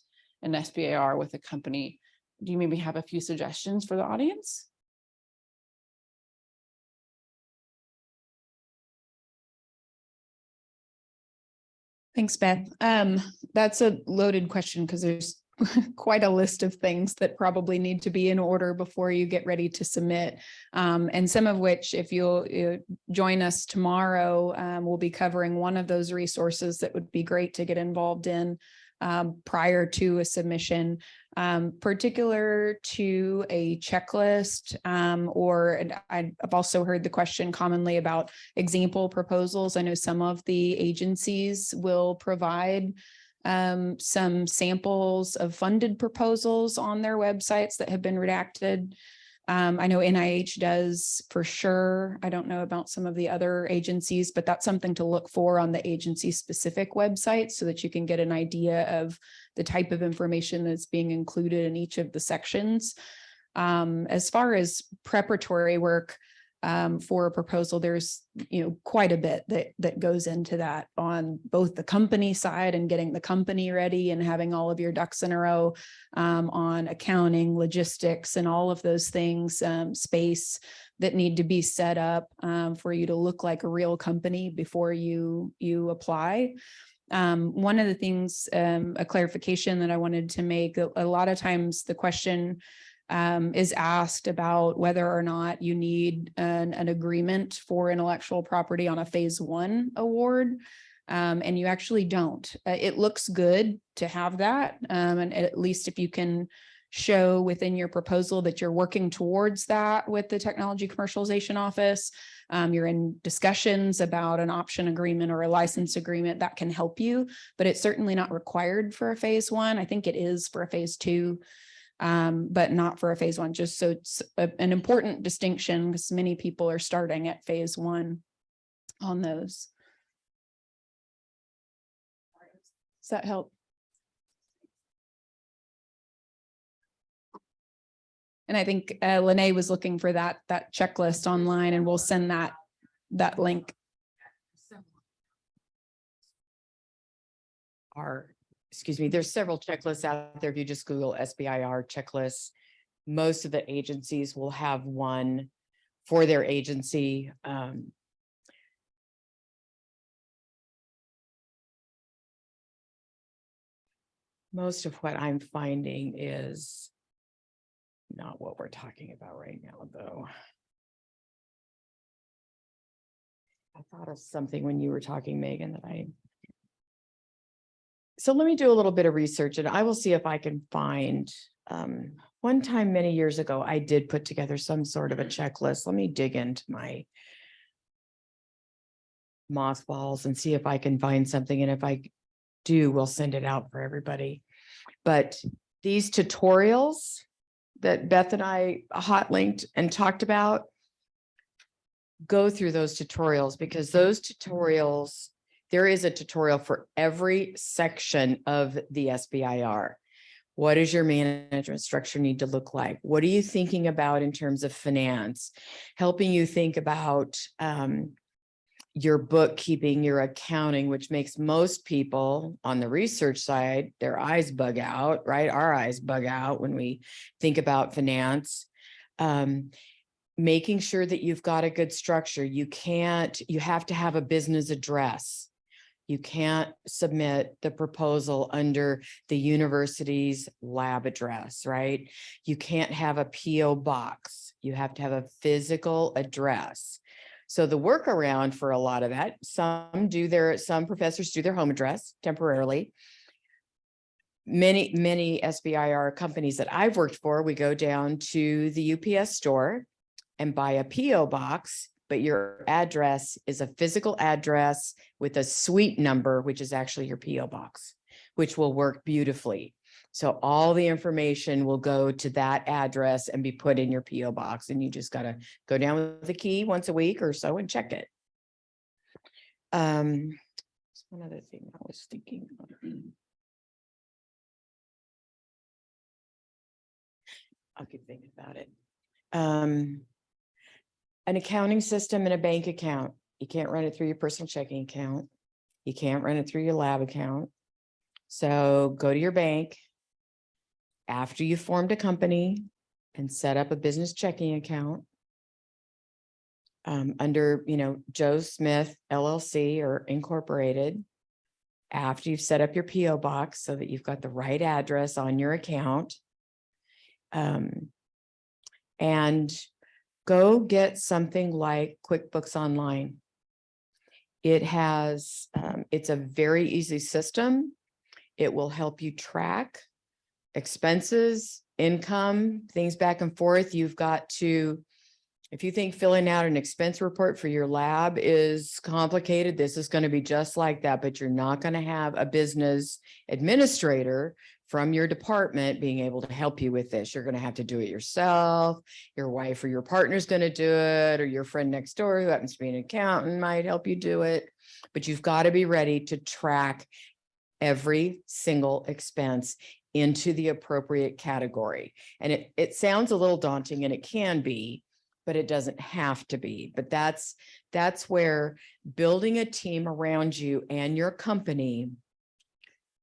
an SBIR with a company. Do you maybe have a few suggestions for the audience? Thanks, Beth. That's a loaded question because there's quite a list of things that probably need to be in order before you get ready to submit. And some of which, if you'll join us tomorrow, we'll be covering one of those resources that would be great to get involved in prior to a submission, particular to a checklist, and I've also heard the question commonly about example proposals. I know some of the agencies will provide some samples of funded proposals on their websites that have been redacted. I know NIH does for sure. I don't know about some of the other agencies, but that's something to look for on the agency specific website so that you can get an idea of the type of information that's being included in each of the sections. As far as preparatory work for a proposal, there's quite a bit that goes into that on both the company side and getting the company ready and having all of your ducks in a row, on accounting, logistics, and all of those things, space that need to be set up for you to look like a real company before you apply. One of the things, a clarification that I wanted to make, a lot of times the question is asked about whether or not you need an agreement for intellectual property on a phase 1 award. And you actually don't. It looks good to have that. And at least if you can show within your proposal that you're working towards that with the Technology Commercialization Office, you're in discussions about an option agreement or a license agreement, that can help you, but it's certainly not required for a phase 1. I think it is for a phase 2. But not for a phase 1, just so it's an important distinction because many people are starting at phase 1 on those. Does that help? And I think Lenae was looking for that checklist online, and we'll send that link. Excuse me, there's several checklists out there. If you just Google SBIR checklists, most of the agencies will have one for their agency. Most of what I'm finding is not what we're talking about right now, though. I thought of something when you were talking, Megan, so let me do a little bit of research and I will see if I can find, one time many years ago, I did put together some sort of a checklist. Let me dig into my mothballs and see if I can find something. And if I do, we'll send it out for everybody. But these tutorials that Beth and I hot linked and talked about, go through those tutorials, because those tutorials, there is a tutorial for every section of the SBIR. What does your management structure need to look like? What are you thinking about in terms of finance? Helping you think about your bookkeeping, your accounting, which makes most people on the research side, their eyes bug out, right? Our eyes bug out when we think about finance. Making sure that you've got a good structure. You have to have a business address. You can't submit the proposal under the university's lab address, right? You can't have a PO box. You have to have a physical address. So the workaround for a lot of that, some professors do their home address temporarily. Many SBIR companies that I've worked for, we go down to the UPS store and buy a PO box, but your address is a physical address with a suite number, which is actually your PO box, which will work beautifully. So all the information will go to that address and be put in your PO box. And you just got to go down with the key once a week or so and check it. One other thing I was thinking of. I'll keep thinking about it. an accounting system and a bank account. You can't run it through your personal checking account. You can't run it through your lab account. So go to your bank after you formed a company and set up a business checking account under, Joe Smith LLC or Incorporated. After you've set up your PO box so that you've got the right address on your account. And go get something like QuickBooks Online. It has, it's a very easy system. It will help you track expenses, income, things back and forth. You've got to, if you think filling out an expense report for your lab is complicated, this is going to be just like that, but you're not going to have a business administrator from your department being able to help you with this. You're going to have to do it yourself. Your wife or your partner's going to do it, or your friend next door who happens to be an accountant might help you do it. But you've got to be ready to track every single expense into the appropriate category. And it sounds a little daunting, and it can be, but it doesn't have to be. But that's where building a team around you and your company,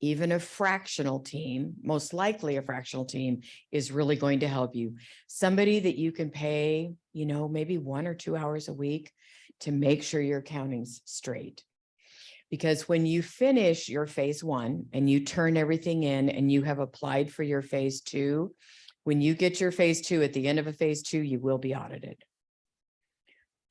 even a fractional team, most likely a fractional team, is really going to help you. Somebody that you can pay, maybe 1 or 2 hours a week to make sure your accounting's straight. Because when you finish your phase 1 and you turn everything in and you have applied for your phase 2, when you get your phase 2, at the end of a phase 2, you will be audited.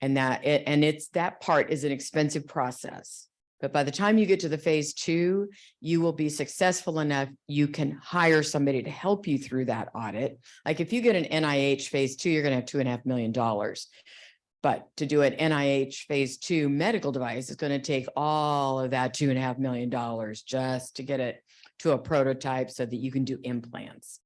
And that part is an expensive process. But by the time you get to the phase 2, you will be successful enough. You can hire somebody to help you through that audit. Like if you get an NIH phase 2, you're going to have $2.5 million. But to do an NIH phase 2 medical device is going to take all of that $2.5 million just to get it to a prototype so that you can do implants.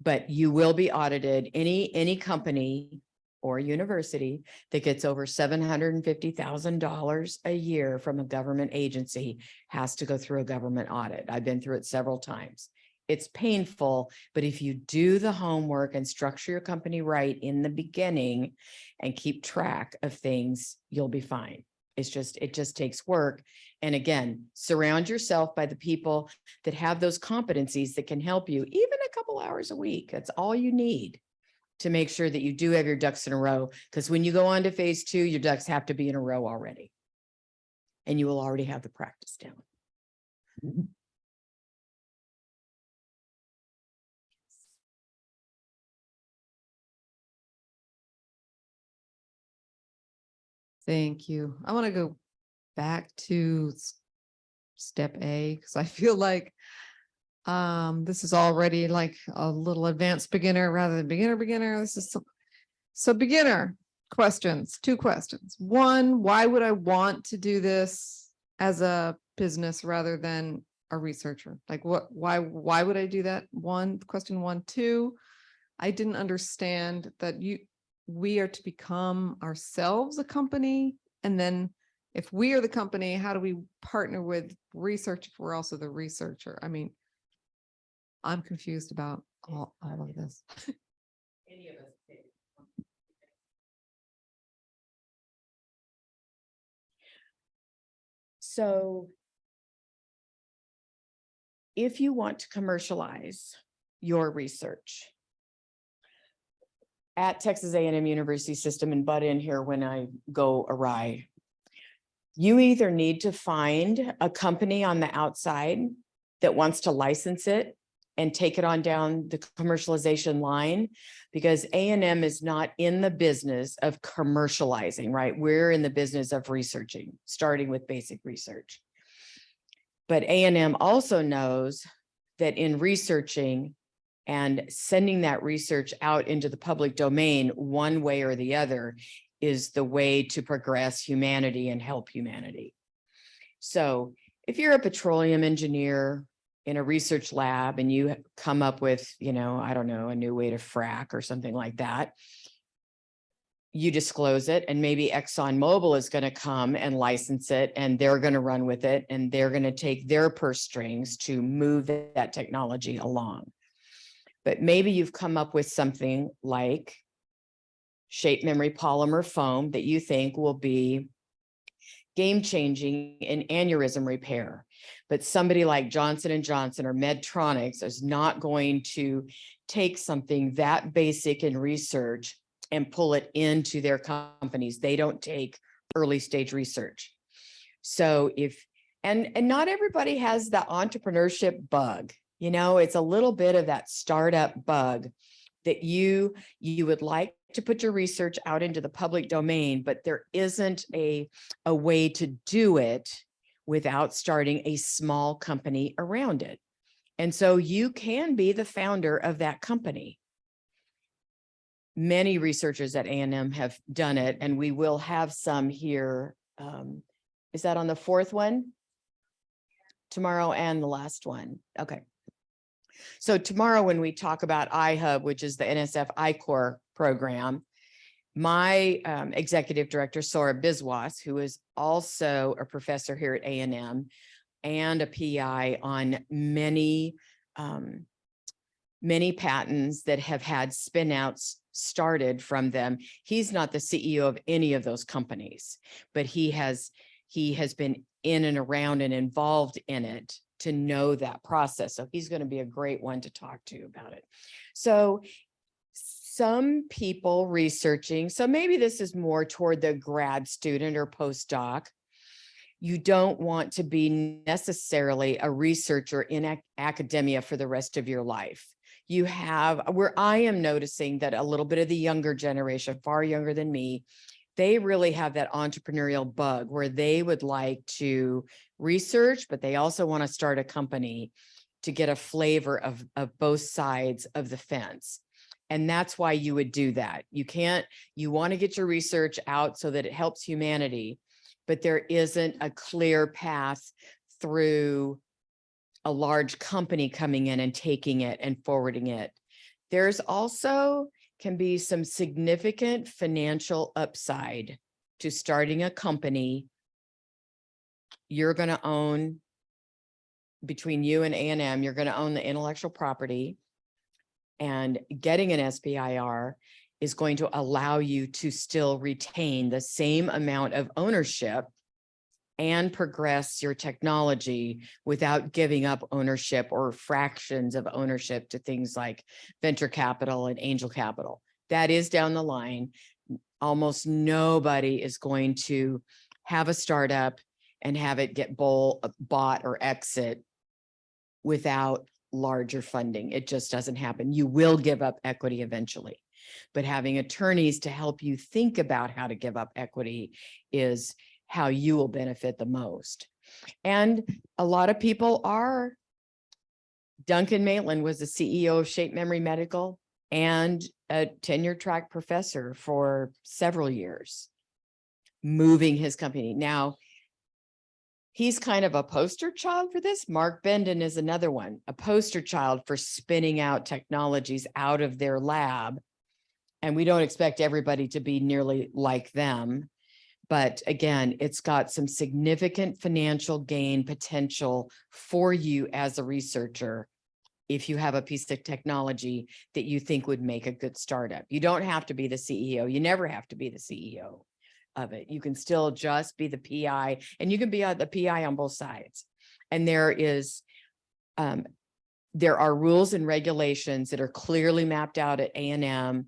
But you will be audited. Any company or university that gets over $750,000 a year from a government agency has to go through a government audit. I've been through it several times. It's painful, but if you do the homework and structure your company right in the beginning and keep track of things, you'll be fine. It just takes work. And again, surround yourself by the people that have those competencies that can help you, even a couple hours a week. That's all you need to make sure that you do have your ducks in a row. Because when you go on to phase 2, your ducks have to be in a row already. And you will already have the practice down. Thank you. I want to go back to step A because I feel like this is already like a little advanced beginner rather than beginner. This is so beginner questions, 2 questions. 1, why would I want to do this as a business rather than a researcher? Like why would I do that? Question 1. 2, I didn't understand that we are to become ourselves a company. And then if we are the company, how do we partner with research if we're also the researcher? I mean, I'm confused about all of this. Any of us. So if you want to commercialize your research at Texas A&M University System, and butt in here when I go awry, you either need to find a company on the outside that wants to license it and take it on down the commercialization line, because A&M is not in the business of commercializing, right? We're in the business of researching, starting with basic research. But A&M also knows that in researching and sending that research out into the public domain one way or the other is the way to progress humanity and help humanity. So if you're a petroleum engineer in a research lab and you come up with, I don't know, a new way to frack or something like that, you disclose it, and maybe ExxonMobil is going to come and license it, and they're going to run with it, and they're going to take their purse strings to move that technology along. But maybe you've come up with something like shape memory polymer foam that you think will be game-changing in aneurysm repair. But somebody like Johnson & Johnson or Medtronics is not going to take something that basic in research and pull it into their companies. They don't take early stage research. So and not everybody has the entrepreneurship bug, you know, it's a little bit of that startup bug that you would like to put your research out into the public domain, but there isn't a way to do it without starting a small company around it. And so you can be the founder of that company. Many researchers at A&M have done it, and we will have some here. Is that on the fourth one? Tomorrow and the last one. Okay. So tomorrow when we talk about iHub, which is the NSF iCore program, my executive director, Sora Biswas, who is also a professor here at A&M and a PI on many patents that have had spin-outs started from them. He's not the CEO of any of those companies, but he has been in and around and involved in it to know that process. So he's going to be a great one to talk to about it. So some people researching, so maybe this is more toward the grad student or postdoc. You don't want to be necessarily a researcher in academia for the rest of your life. You have, where I am noticing that a little bit of the younger generation, far younger than me, they really have that entrepreneurial bug where they would like to research, but they also want to start a company to get a flavor of both sides of the fence. And that's why you would do that. You want to get your research out so that it helps humanity, but there isn't a clear path through a large company coming in and taking it and forwarding it. There's also can be some significant financial upside to starting a company. You're going to own, between you and A&M, you're going to own the intellectual property, and getting an SBIR is going to allow you to still retain the same amount of ownership and progress your technology without giving up ownership or fractions of ownership to things like venture capital and angel capital. That is down the line. Almost nobody is going to have a startup and have it get bought or exit without larger funding. It just doesn't happen. You will give up equity eventually, but having attorneys to help you think about how to give up equity is how you will benefit the most. And a lot of people are. Duncan Maitland was the CEO of Shape Memory Medical and a tenure track professor for several years, moving his company. Now, he's kind of a poster child for this. Mark Bendon is another one, a poster child for spinning out technologies out of their lab. And we don't expect everybody to be nearly like them. But again, it's got some significant financial gain potential for you as a researcher if you have a piece of technology that you think would make a good startup. You don't have to be the CEO. You never have to be the CEO of it. You can still just be the PI, and you can be the PI on both sides. And there are rules and regulations that are clearly mapped out at A&M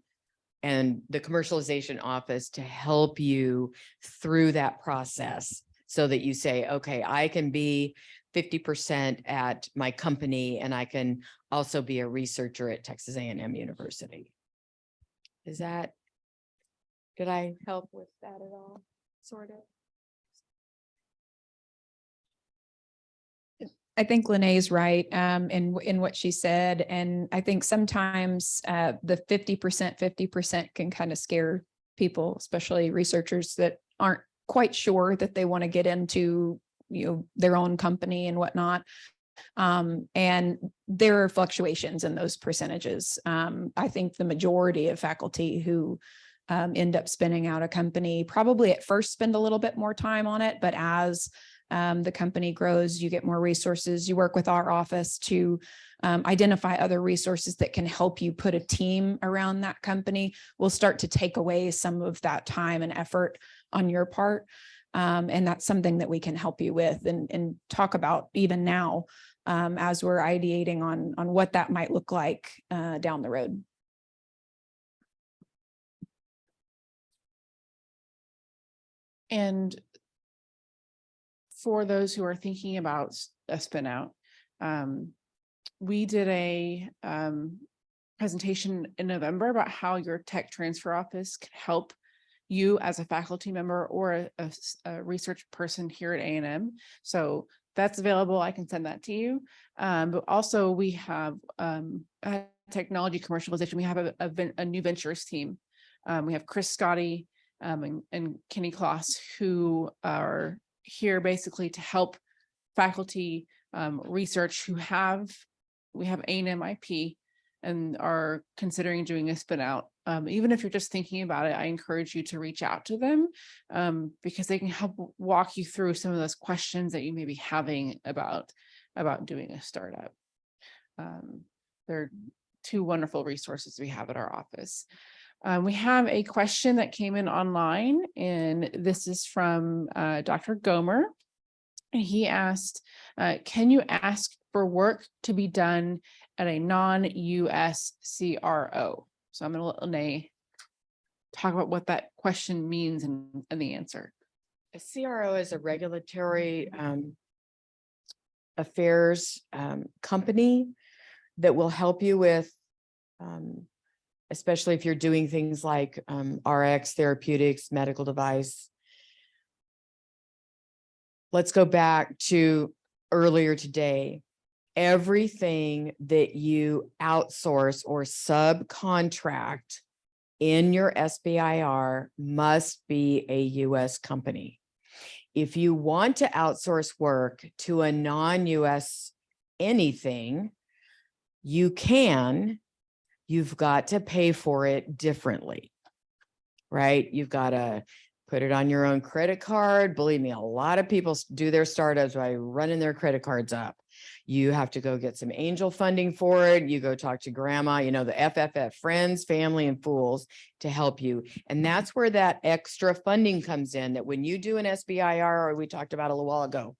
and the commercialization office to help you through that process so that you say, okay, I can be 50% at my company and I can also be a researcher at Texas A&M University. Did I help with that at all? Sort of. I think Lenae is right in what she said. And I think sometimes the 50% can kind of scare people, especially researchers that aren't quite sure that they want to get into, their own company and whatnot. And there are fluctuations in those percentages. I think the majority of faculty who end up spinning out a company probably at first spend a little bit more time on it, but as the company grows, you get more resources, you work with our office to identify other resources that can help you put a team around that company, will start to take away some of that time and effort on your part. And that's something that we can help you with and talk about even now as we're ideating on what that might look like down the road. And for those who are thinking about a spin out, we did a presentation in November about how your tech transfer office can help you as a faculty member or a research person here at A&M. So that's available. I can send that to you. But also we have technology commercialization. We have a new ventures team. We have Chris Scotty and Kenny Kloss, who are here basically to help faculty research we have A&M IP and are considering doing a spin out. Even if you're just thinking about it, I encourage you to reach out to them because they can help walk you through some of those questions that you may be having about doing a startup. They're two wonderful resources we have at our office. We have a question that came in online, and this is from Dr. Gomer. And he asked, can you ask for work to be done at a non-US CRO? So I'm going to let Lenae talk about what that question means and the answer. A CRO is a regulatory affairs company that will help you with, especially if you're doing things like RX, therapeutics, medical device. Let's go back to earlier today. Everything that you outsource or subcontract in your SBIR must be a US company. If you want to outsource work to a non-US anything, you can. You've got to pay for it differently, right? You've got to put it on your own credit card. Believe me, a lot of people do their startups by running their credit cards up. You have to go get some angel funding for it. You go talk to grandma, you know, the FFF, friends, family, and fools to help you. And that's where that extra funding comes in, that when you do an SBIR, or we talked about a little while ago,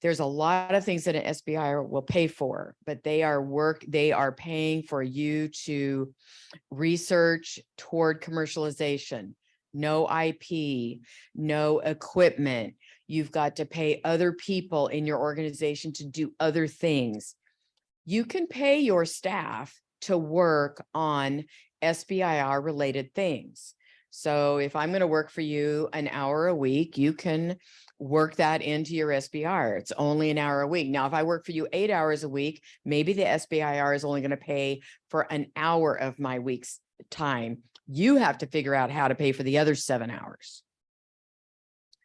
there's a lot of things that an SBIR will pay for, but they are paying for you to research toward commercialization. No IP, no equipment. You've got to pay other people in your organization to do other things. You can pay your staff to work on SBIR related things. So if I'm going to work for you an hour a week, you can work that into your SBIR. It's only an hour a week. Now, if I work for you 8 hours a week, maybe the SBIR is only going to pay for an hour of my week's time. You have to figure out how to pay for the other 7 hours.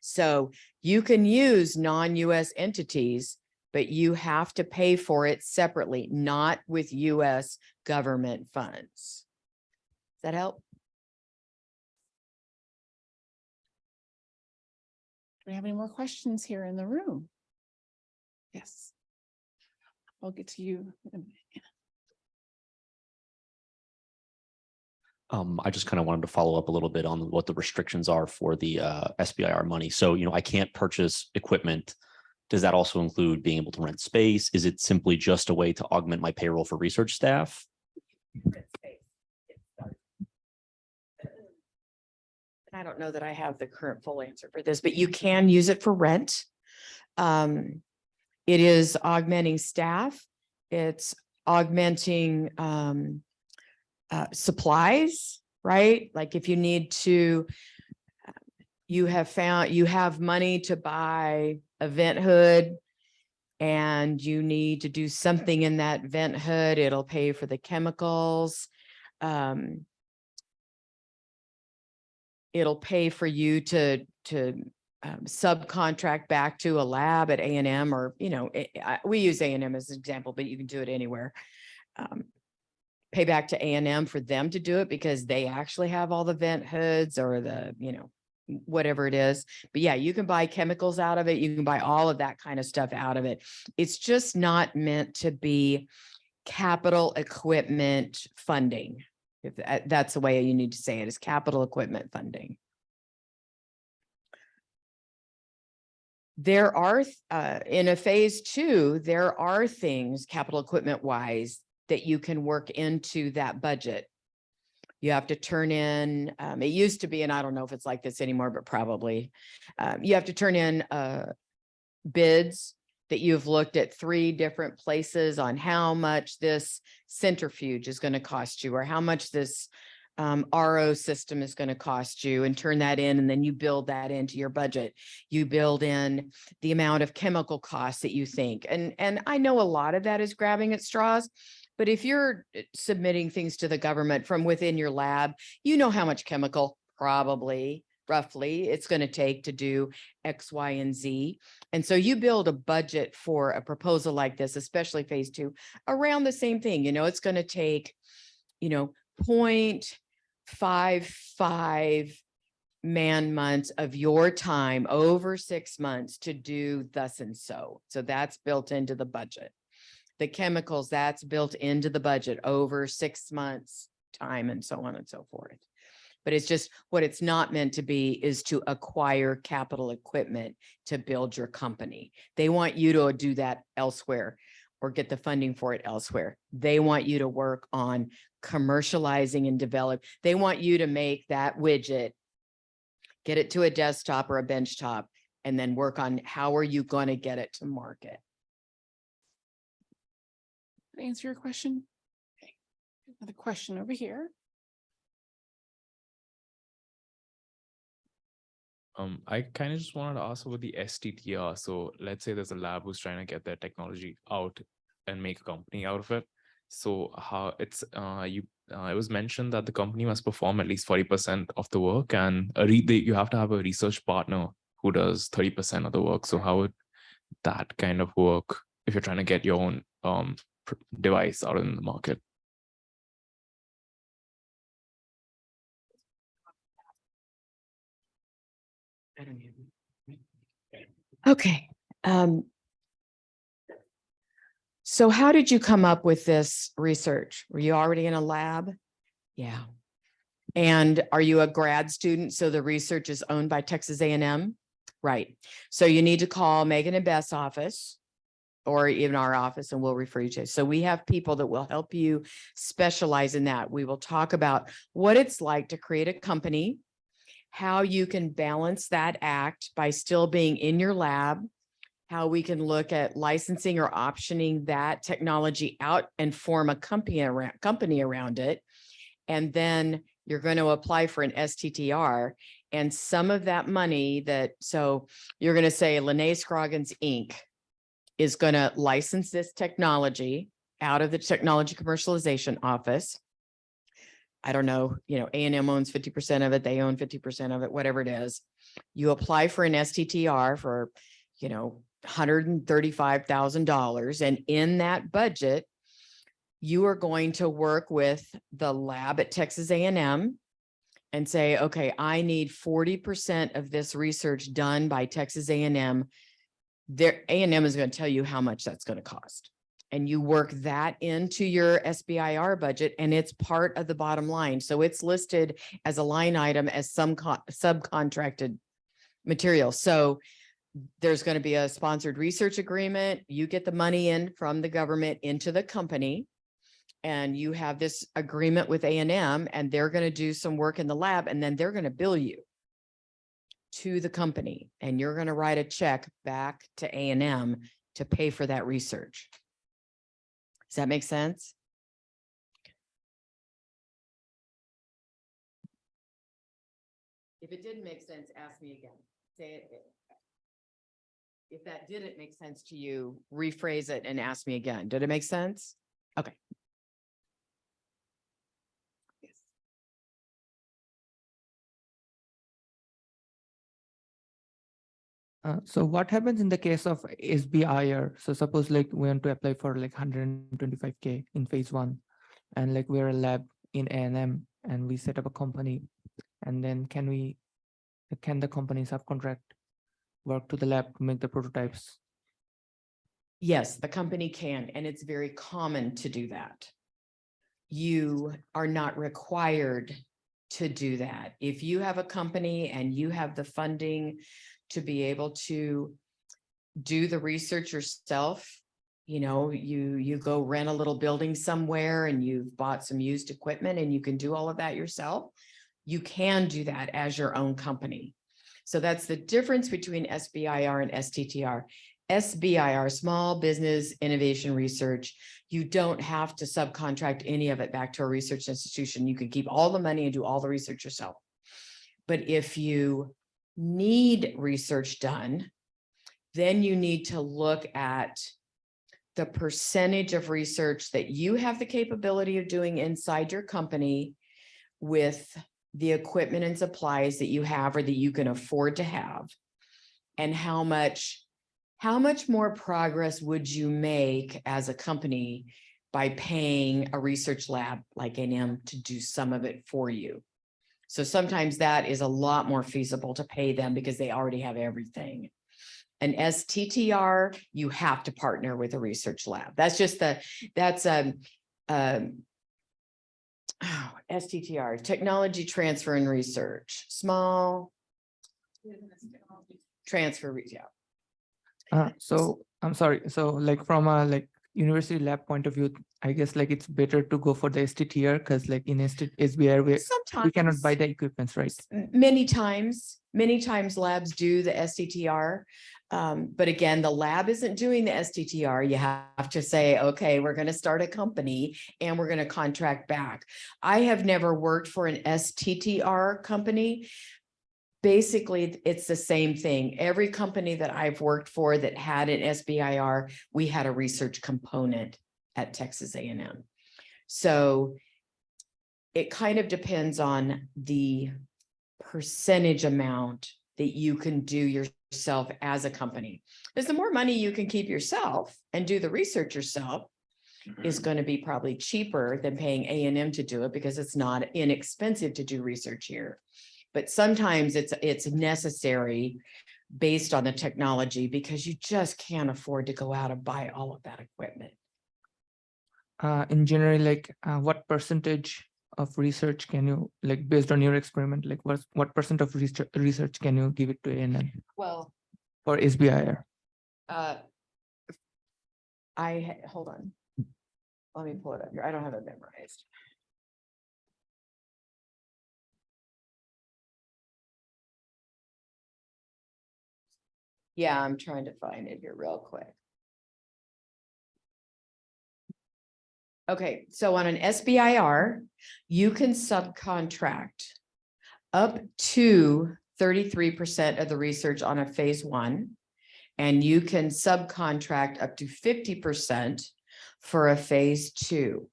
So you can use non-US entities, but you have to pay for it separately, not with US government funds. Does that help? Do we have any more questions here in the room? Yes. I'll get to you in a minute. I just kind of wanted to follow up a little bit on what the restrictions are for the SBIR money. So, I can't purchase equipment. Does that also include being able to rent space? Is it simply just a way to augment my payroll for research staff? I don't know that I have the current full answer for this, but you can use it for rent. It is augmenting staff. It's augmenting supplies, right? Like if you need to, you have money to buy a vent hood and you need to do something in that vent hood, it'll pay for the chemicals. It'll pay for you to subcontract back to a lab at A&M, or, we use A&M as an example, but you can do it anywhere. Pay back to A&M for them to do it because they actually have all the vent hoods or the, whatever it is. But yeah, you can buy chemicals out of it. You can buy all of that kind of stuff out of it. It's just not meant to be capital equipment funding. If that's the way you need to say it, is capital equipment funding. There are, in a phase 2, there are things capital equipment wise that you can work into that budget. You have to turn in, it used to be, and I don't know if it's like this anymore, but probably, you have to turn in bids that you've looked at 3 different places on how much this centrifuge is going to cost you, or how much this RO system is going to cost you, and turn that in, and then you build that into your budget. You build in the amount of chemical costs that you think. And I know a lot of that is grabbing at straws, but if you're submitting things to the government from within your lab, you know how much chemical probably roughly it's going to take to do X, Y, and Z. And so you build a budget for a proposal like this, especially phase 2, around the same thing. You know, it's going to take, 0.55 man months of your time over 6 months to do thus and so. So that's built into the budget. The chemicals, that's built into the budget over 6 months time, and so on and so forth. But it's just, what it's not meant to be is to acquire capital equipment to build your company. They want you to do that elsewhere or get the funding for it elsewhere. They want you to work on commercializing and develop. They want you to make that widget, get it to a desktop or a benchtop, and then work on how are you going to get it to market. Did I answer your question? Okay. Another question over here. I kind of just wanted to ask about the STTR. So let's say there's a lab who's trying to get their technology out and make a company out of it. So how it's it was mentioned that the company must perform at least 40% of the work, and you have to have a research partner who does 30% of the work. So how would that kind of work if you're trying to get your own device out in the market? Okay. So how did you come up with this research? Were you already in a lab? Yeah. And are you a grad student? So the research is owned by Texas A&M? Right. So you need to call Megan and Beth's office, or even our office, and we'll refer you to. So we have people that will help you specialize in that. We will talk about what it's like to create a company, how you can balance that act by still being in your lab, how we can look at licensing or optioning that technology out and form a company around it. And then you're going to apply for an STTR, and some of that money so you're going to say Lenae Scroggins Inc. is going to license this technology out of the technology commercialization office. I don't know, A&M owns 50% of it. They own 50% of it, whatever it is. You apply for an STTR for, $135,000. And in that budget, you are going to work with the lab at Texas A&M and say, okay, I need 40% of this research done by Texas A&M. Their A&M is going to tell you how much that's going to cost. And you work that into your SBIR budget, and it's part of the bottom line. So it's listed as a line item as some subcontracted material. So there's going to be a sponsored research agreement. You get the money in from the government into the company, and you have this agreement with A&M, and they're going to do some work in the lab, and then they're going to bill you to the company, and you're going to write a check back to A&M to pay for that research. Does that make sense? If it didn't make sense, ask me again. Say it. If that didn't make sense to you, rephrase it and ask me again. Did it make sense? Okay. Yes. So what happens in the case of SBIR? So suppose we want to apply for 125K in phase 1, and we're a lab in A&M and we set up a company, and then can we Can the company subcontract work to the lab to make the prototypes? Yes, the company can, and it's very common to do that. You are not required to do that. If you have a company and you have the funding to be able to do the research yourself, you go rent a little building somewhere and you've bought some used equipment and you can do all of that yourself, you can do that as your own company. So that's the difference between SBIR and STTR. SBIR, Small Business Innovation Research, you don't have to subcontract any of it back to a research institution. You can keep all the money and do all the research yourself. But if you need research done, then you need to look at the percentage of research that you have the capability of doing inside your company with the equipment and supplies that you have or that you can afford to have, and how much more progress would you make as a company by paying a research lab like A&M to do some of it for you. So sometimes that is a lot more feasible to pay them because they already have everything. An STTR, you have to partner with a research lab. That's just STTR, Technology Transfer and Research, small transfer, yeah. So I'm sorry. So like from a university lab point of view, I guess it's better to go for the STTR because in SBIR we cannot buy the equipments, right? Many times labs do the STTR. But again, the lab isn't doing the STTR. You have to say, okay, we're going to start a company and we're going to contract back. I have never worked for an STTR company. Basically, it's the same thing. Every company that I've worked for that had an SBIR, we had a research component at Texas A&M. So it kind of depends on the percentage amount that you can do yourself as a company. Because the more money you can keep yourself and do the research yourself is going to be probably cheaper than paying A&M to do it, because it's not inexpensive to do research here. But sometimes it's necessary based on the technology, because you just can't afford to go out and buy all of that equipment. In general, what percentage of research can you, based on your experiment, what percent of research can you give it to A&M? Well, for SBIR? Hold on. Let me pull it up here. I don't have it memorized. Yeah, I'm trying to find it here real quick. Okay, so on an SBIR, you can subcontract up to 33% of the research on a phase 1, and you can subcontract up to 50% for a phase 2.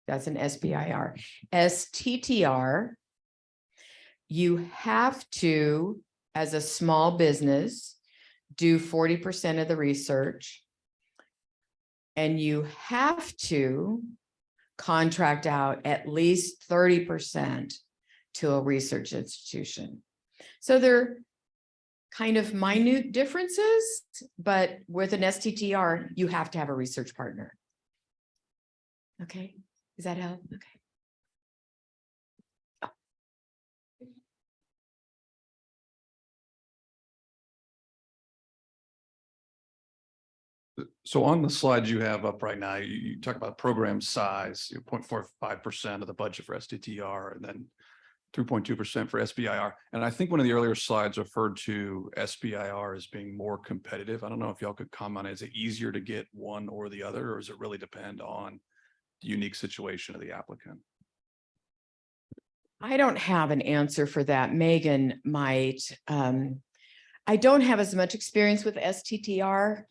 That's an SBIR. STTR, you have to, as a small business, do 40% of the research, and you have to contract out at least 30% to a research institution. So they're kind of minute differences, but with an STTR, you have to have a research partner. Okay, does that help? Okay. So on the slides you have up right now, you talk about program size, 0.45% of the budget for STTR, and then 3.2% for SBIR. And I think one of the earlier slides referred to SBIR as being more competitive. I don't know if y'all could comment. Is it easier to get one or the other, or does it really depend on the unique situation of the applicant? I don't have an answer for that. Megan might. I don't have as much experience with STTR.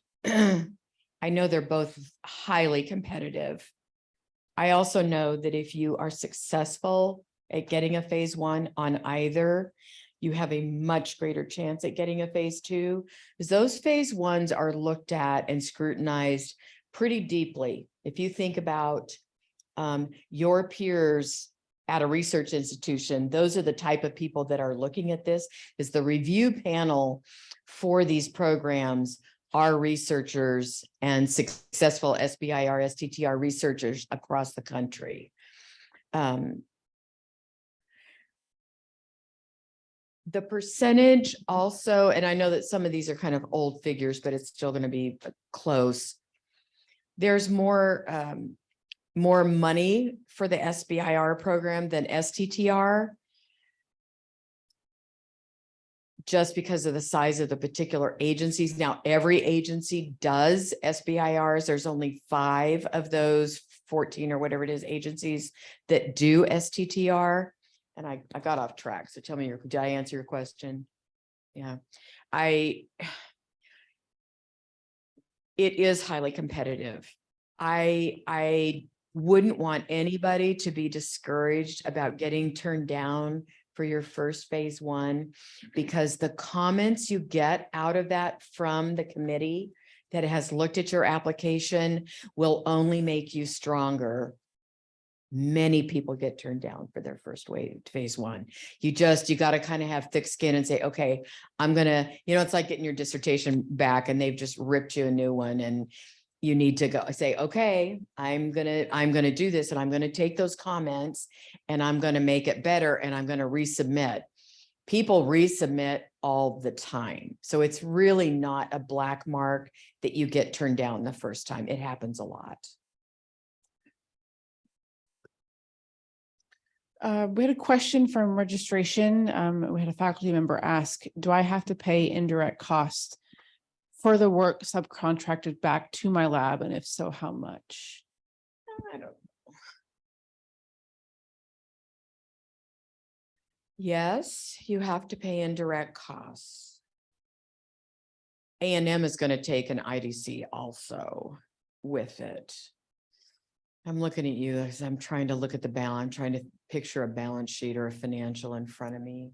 I know they're both highly competitive. I also know that if you are successful at getting a phase 1 on either, you have a much greater chance at getting a phase 2, because those phase 1s are looked at and scrutinized pretty deeply. If you think about your peers at a research institution, those are the type of people that are looking at this, is the review panel for these programs are researchers and successful SBIR, STTR researchers across the country. The percentage also, and I know that some of these are kind of old figures, but it's still going to be close. There's more money for the SBIR program than STTR, just because of the size of the particular agencies. Now, every agency does SBIRs. There's only 5 of those 14 or whatever it is agencies that do STTR. And I got off track. So tell me, did I answer your question? Yeah, it is highly competitive. I wouldn't want anybody to be discouraged about getting turned down for your first phase 1, because the comments you get out of that from the committee that has looked at your application will only make you stronger. Many people get turned down for their first phase 1. You got to kind of have thick skin and say, okay, I'm going to, it's like getting your dissertation back and they've just ripped you a new one, and you need to go say, okay, I'm going to do this, and I'm going to take those comments and I'm going to make it better, and I'm going to resubmit. People resubmit all the time. So it's really not a black mark that you get turned down the first time. It happens a lot. We had a question from registration. We had a faculty member ask, do I have to pay indirect costs for the work subcontracted back to my lab? And if so, how much? I don't know. Yes, you have to pay indirect costs. A&M is going to take an IDC also with it. I'm looking at you as I'm trying to look at the balance. I'm trying to picture a balance sheet or a financial in front of me.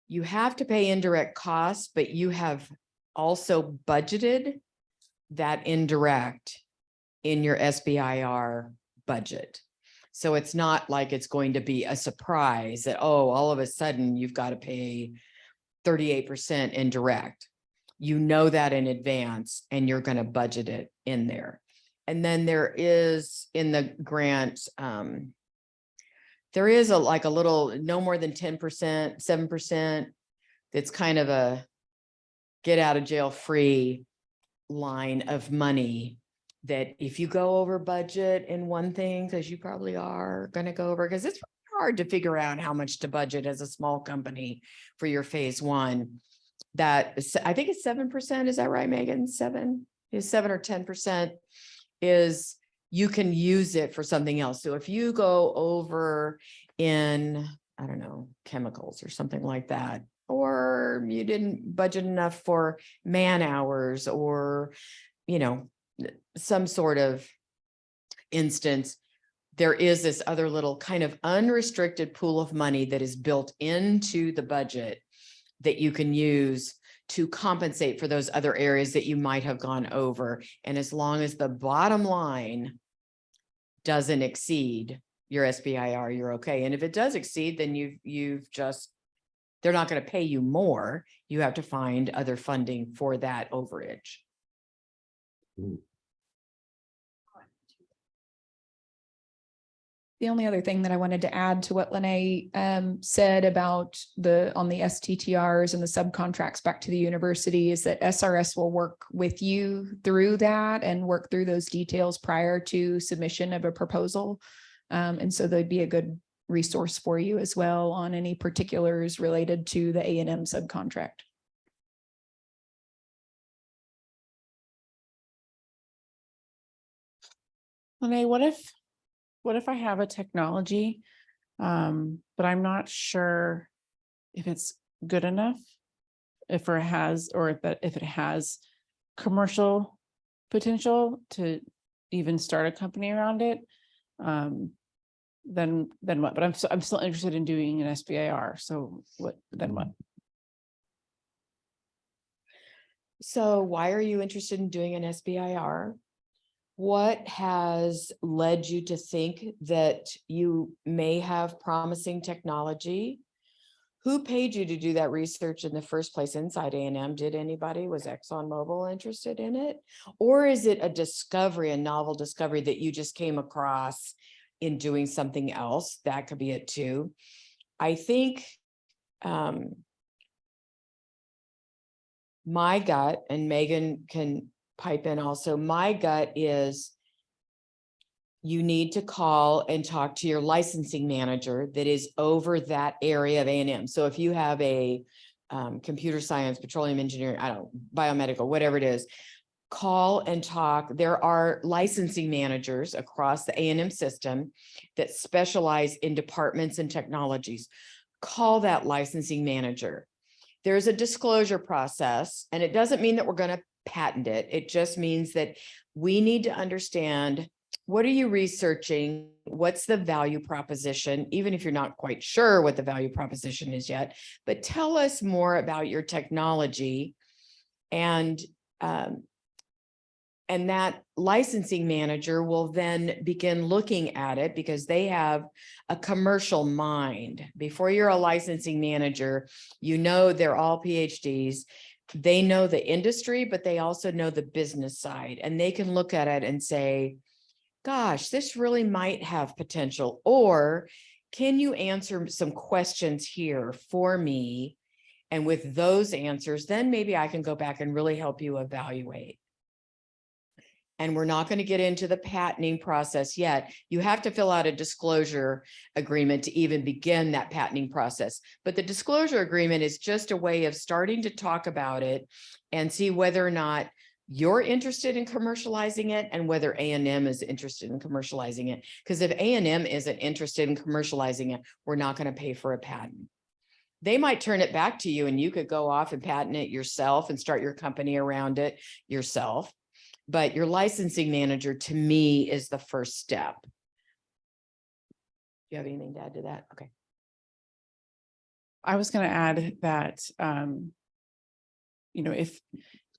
You have to pay indirect costs, but you have also budgeted that indirect in your SBIR budget. So it's not like it's going to be a surprise that, oh, all of a sudden you've got to pay 38% indirect. You know that in advance, and you're going to budget it in there. And then there is in the grant, there is a little, no more than 10%, 7%. That's kind of a get out of jail free line of money that if you go over budget in one thing, because you probably are going to go over, because it's hard to figure out how much to budget as a small company for your phase 1. That I think it's 7%. Is that right, Megan? 7 or 10%. Is you can use it for something else. So if you go over in, I don't know, chemicals or something like that, or you didn't budget enough for man hours, or, some sort of instance, there is this other little kind of unrestricted pool of money that is built into the budget that you can use to compensate for those other areas that you might have gone over. And as long as the bottom line doesn't exceed your SBIR, you're okay. And if it does exceed, then you've just, they're not going to pay you more. You have to find other funding for that overage. The only other thing that I wanted to add to what Lenae said about on the STTRs and the subcontracts back to the university is that SRS will work with you through that and work through those details prior to submission of a proposal. And so they'd be a good resource for you as well on any particulars related to the A&M subcontract. Lenae, what if I have a technology, but I'm not sure if it's good enough, if it has commercial potential to even start a company around it, then what? But I'm still interested in doing an SBIR. So then what? So why are you interested in doing an SBIR? what has led you to think that you may have promising technology? Who paid you to do that research in the first place inside A&M? Did anybody? Was ExxonMobil interested in it? Or is it a discovery, a novel discovery that you just came across in doing something else? That could be it too. I think my gut, and Megan can pipe in also, my gut is you need to call and talk to your licensing manager that is over that area of A&M. So if you have a computer science, petroleum engineering, I don't, biomedical, whatever it is, call and talk. There are licensing managers across the A&M system that specialize in departments and technologies. Call that licensing manager. There's a disclosure process, and it doesn't mean that we're going to patent it. It just means that we need to understand, what are you researching? What's the value proposition? Even if you're not quite sure what the value proposition is yet, but tell us more about your technology. And that licensing manager will then begin looking at it because they have a commercial mind. Before you're a licensing manager, you know, they're all PhDs. They know the industry, but they also know the business side, and they can look at it and say, gosh, this really might have potential. Or can you answer some questions here for me? And with those answers, then maybe I can go back and really help you evaluate. And we're not going to get into the patenting process yet. You have to fill out a disclosure agreement to even begin that patenting process. But the disclosure agreement is just a way of starting to talk about it and see whether or not you're interested in commercializing it and whether A&M is interested in commercializing it. Because if A&M isn't interested in commercializing it, we're not going to pay for a patent. They might turn it back to you and you could go off and patent it yourself and start your company around it yourself. But your licensing manager, to me, is the first step. Do you have anything to add to that? Okay. I was going to add that,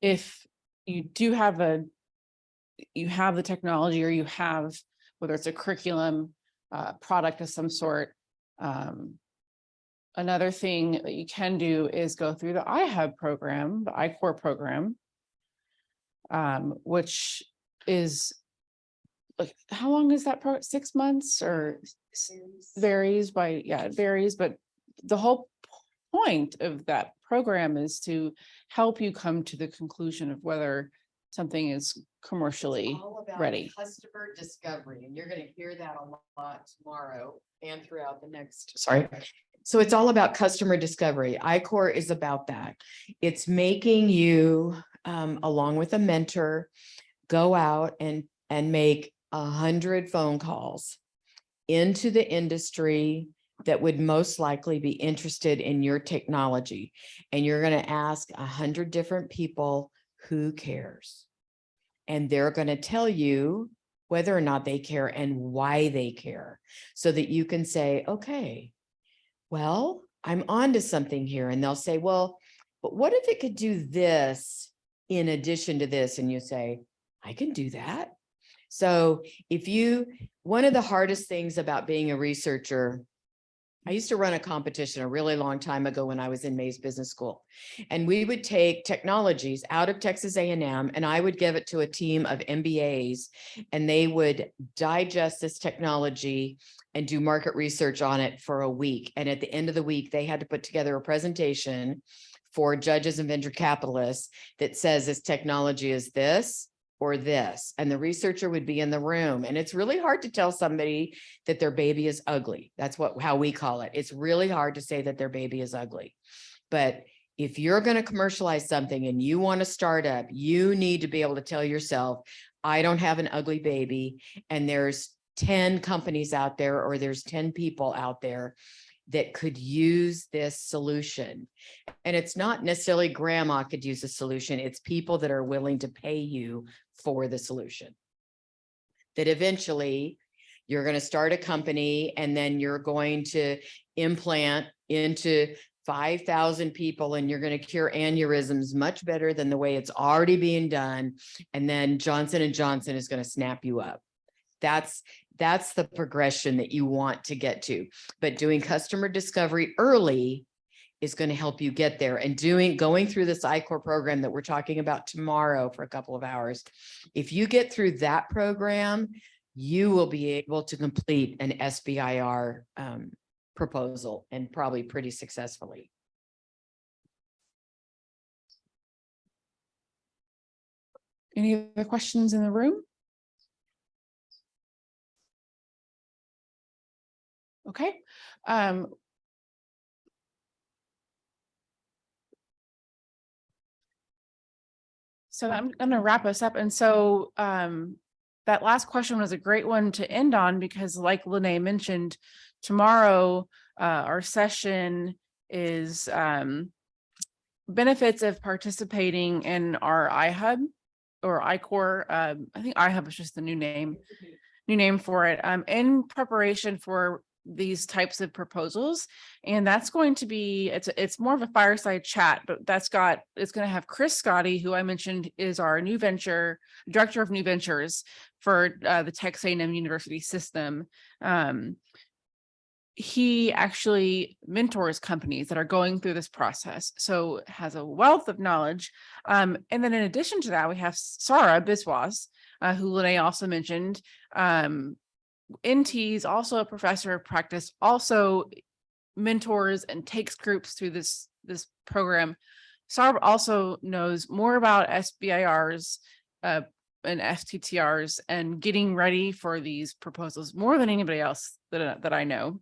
if you do have the technology, or you have, whether it's a curriculum, product of some sort, another thing that you can do is go through the iHub program, the iCore program, which is, like, how long is that program? 6 months, or varies by, it varies, but the whole point of that program is to help you come to the conclusion of whether something is commercially ready. Customer discovery, and you're going to hear that a lot tomorrow and throughout the next. Sorry. So it's all about customer discovery. iCore is about that. It's making you, along with a mentor, go out and make 100 phone calls into the industry that would most likely be interested in your technology. And you're going to ask 100 different people, who cares? And they're going to tell you whether or not they care and why they care, so that you can say, okay, well, I'm onto something here. And they'll say, well, but what if it could do this in addition to this? And you say, I can do that. So one of the hardest things about being a researcher, I used to run a competition a really long time ago when I was in Mays Business School, and we would take technologies out of Texas A&M and I would give it to a team of MBAs, and they would digest this technology and do market research on it for a week. And at the end of the week, they had to put together a presentation for judges and venture capitalists that says this technology is this or this, and the researcher would be in the room. And it's really hard to tell somebody that their baby is ugly. That's how we call it. It's really hard to say that their baby is ugly. But if you're going to commercialize something and you want to start up, you need to be able to tell yourself, I don't have an ugly baby, and there's 10 companies out there, or there's 10 people out there that could use this solution. And it's not necessarily grandma could use a solution. It's people that are willing to pay you for the solution. That eventually you're going to start a company, and then you're going to implant into 5,000 people and you're going to cure aneurysms much better than the way it's already being done. And then Johnson & Johnson is going to snap you up. That's the progression that you want to get to. But doing customer discovery early is going to help you get there, and going through this I-Corps program that we're talking about tomorrow for a couple of hours. If you get through that program, you will be able to complete an SBIR proposal, and probably pretty successfully. Any other questions in the room? Okay. So I'm going to wrap us up. And so that last question was a great one to end on, because like Lenae mentioned, tomorrow our session is benefits of participating in our iHub or I-Corps. I think iHub is just the new name for it, in preparation for these types of proposals. And that's going to be, it's more of a fireside chat, but it's going to have Chris Scotty, who I mentioned is our new venture director of new ventures for the Texas A&M University system. He actually mentors companies that are going through this process, so has a wealth of knowledge. And then in addition to that, we have Sarah Biswas, who Lenae also mentioned. NT is also a professor of practice, also mentors and takes groups through this program. Sarah also knows more about SBIRs and STTRs and getting ready for these proposals more than anybody else that I know.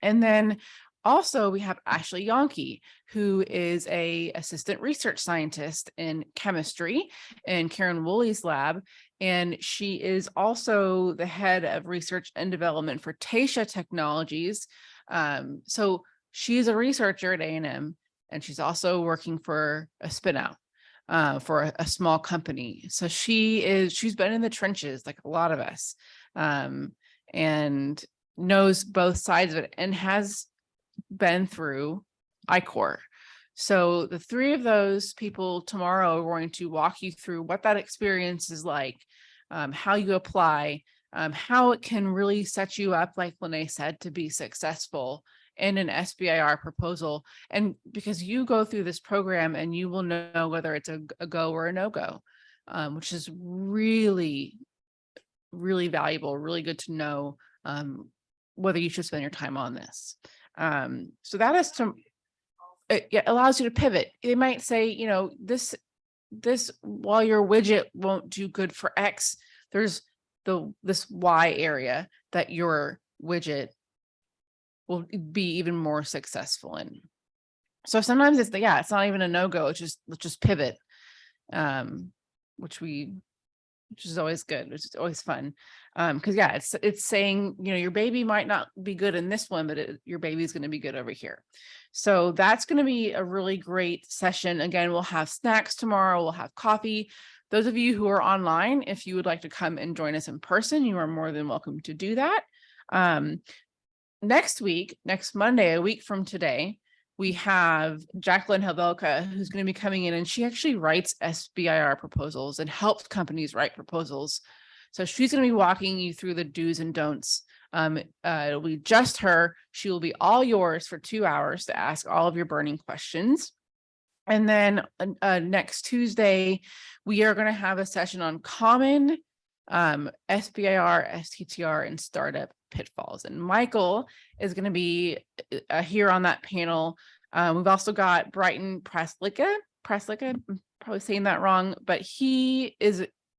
And then also we have Ashley Yonke, who is a assistant research scientist in chemistry in Karen Woolley's lab. And she is also the head of research and development for Taysha Technologies. So she's a researcher at A&M, and she's also working for a spinout for a small company. So she's been in the trenches like a lot of us, and knows both sides of it and has been through I-Corps. So the three of those people tomorrow are going to walk you through what that experience is like, how you apply, how it can really set you up, like Lenae said, to be successful in an SBIR proposal. And because you go through this program and you will know whether it's a go or a no-go, which is really, really valuable, really good to know whether you should spend your time on this. So that is it allows you to pivot. They might say, this while your widget won't do good for X, there's this Y area that your widget will be even more successful in. So sometimes it's not even a no-go. It's just, let's just pivot, which is always good, which is always fun. Because it's saying, your baby might not be good in this one, but your baby is going to be good over here. So that's going to be a really great session. Again, we'll have snacks tomorrow. We'll have coffee. Those of you who are online, if you would like to come and join us in person, you are more than welcome to do that. Next Monday, a week from today, we have Jacqueline Havelka, who's going to be coming in, and she actually writes SBIR proposals and helps companies write proposals. So she's going to be walking you through the do's and don'ts. It'll be just her. She will be all yours for 2 hours to ask all of your burning questions. And then next Tuesday, we are going to have a session on common SBIR, STTR, and startup pitfalls. And Michael is going to be here on that panel. We've also got Brighton Praslicka, I'm probably saying that wrong, but he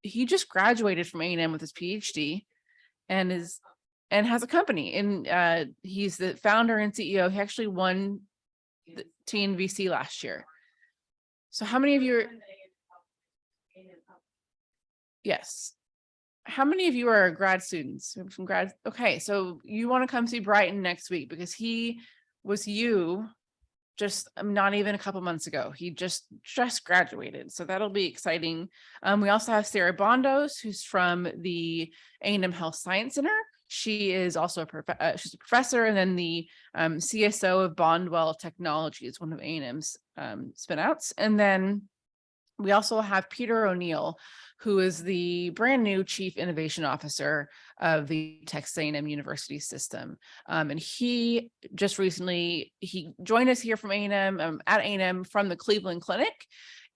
just graduated from A&M with his PhD and has a company, and he's the founder and CEO. He actually won the TNVC last year. So how many of you yes. How many of you are grad students from grad? Okay, so you want to come see Brighton next week, because he was just not even a couple months ago. He just graduated, so that'll be exciting. We also have Sarah Bondos, who's from the A&M Health Science Center. She is also she's a professor, and then the CSO of Bondwell Technologies, one of A&M's spinouts. And then we also have Peter O'Neill, who is the brand new Chief Innovation Officer of the Texas A&M University System. And he just recently, he joined us here from A&M, at A&M from the Cleveland Clinic.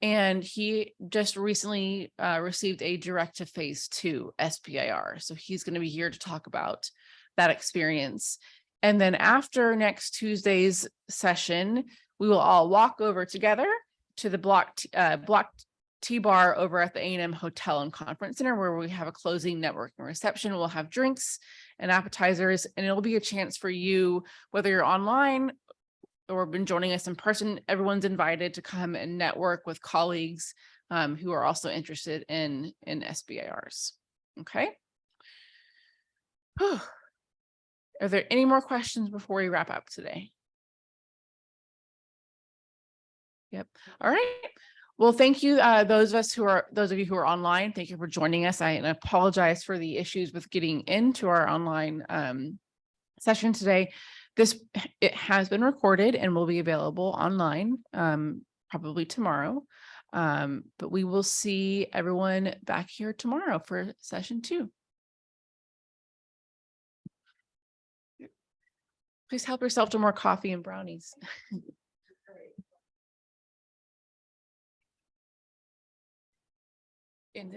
And he just recently received a direct to phase 2 SBIR. So he's going to be here to talk about that experience. And then after next Tuesday's session, we will all walk over together to the block T-bar over at the A&M Hotel and Conference Center, where we have a closing networking reception. We'll have drinks and appetizers, and it'll be a chance for you, whether you're online or been joining us in person, everyone's invited to come and network with colleagues who are also interested in SBIRs. Okay. Are there any more questions before we wrap up today? Yep. All right. Well, thank you. Those of you who are online, thank you for joining us. I apologize for the issues with getting into our online session today. It has been recorded and will be available online probably tomorrow. But we will see everyone back here tomorrow for session 2. Please help yourself to more coffee and brownies. And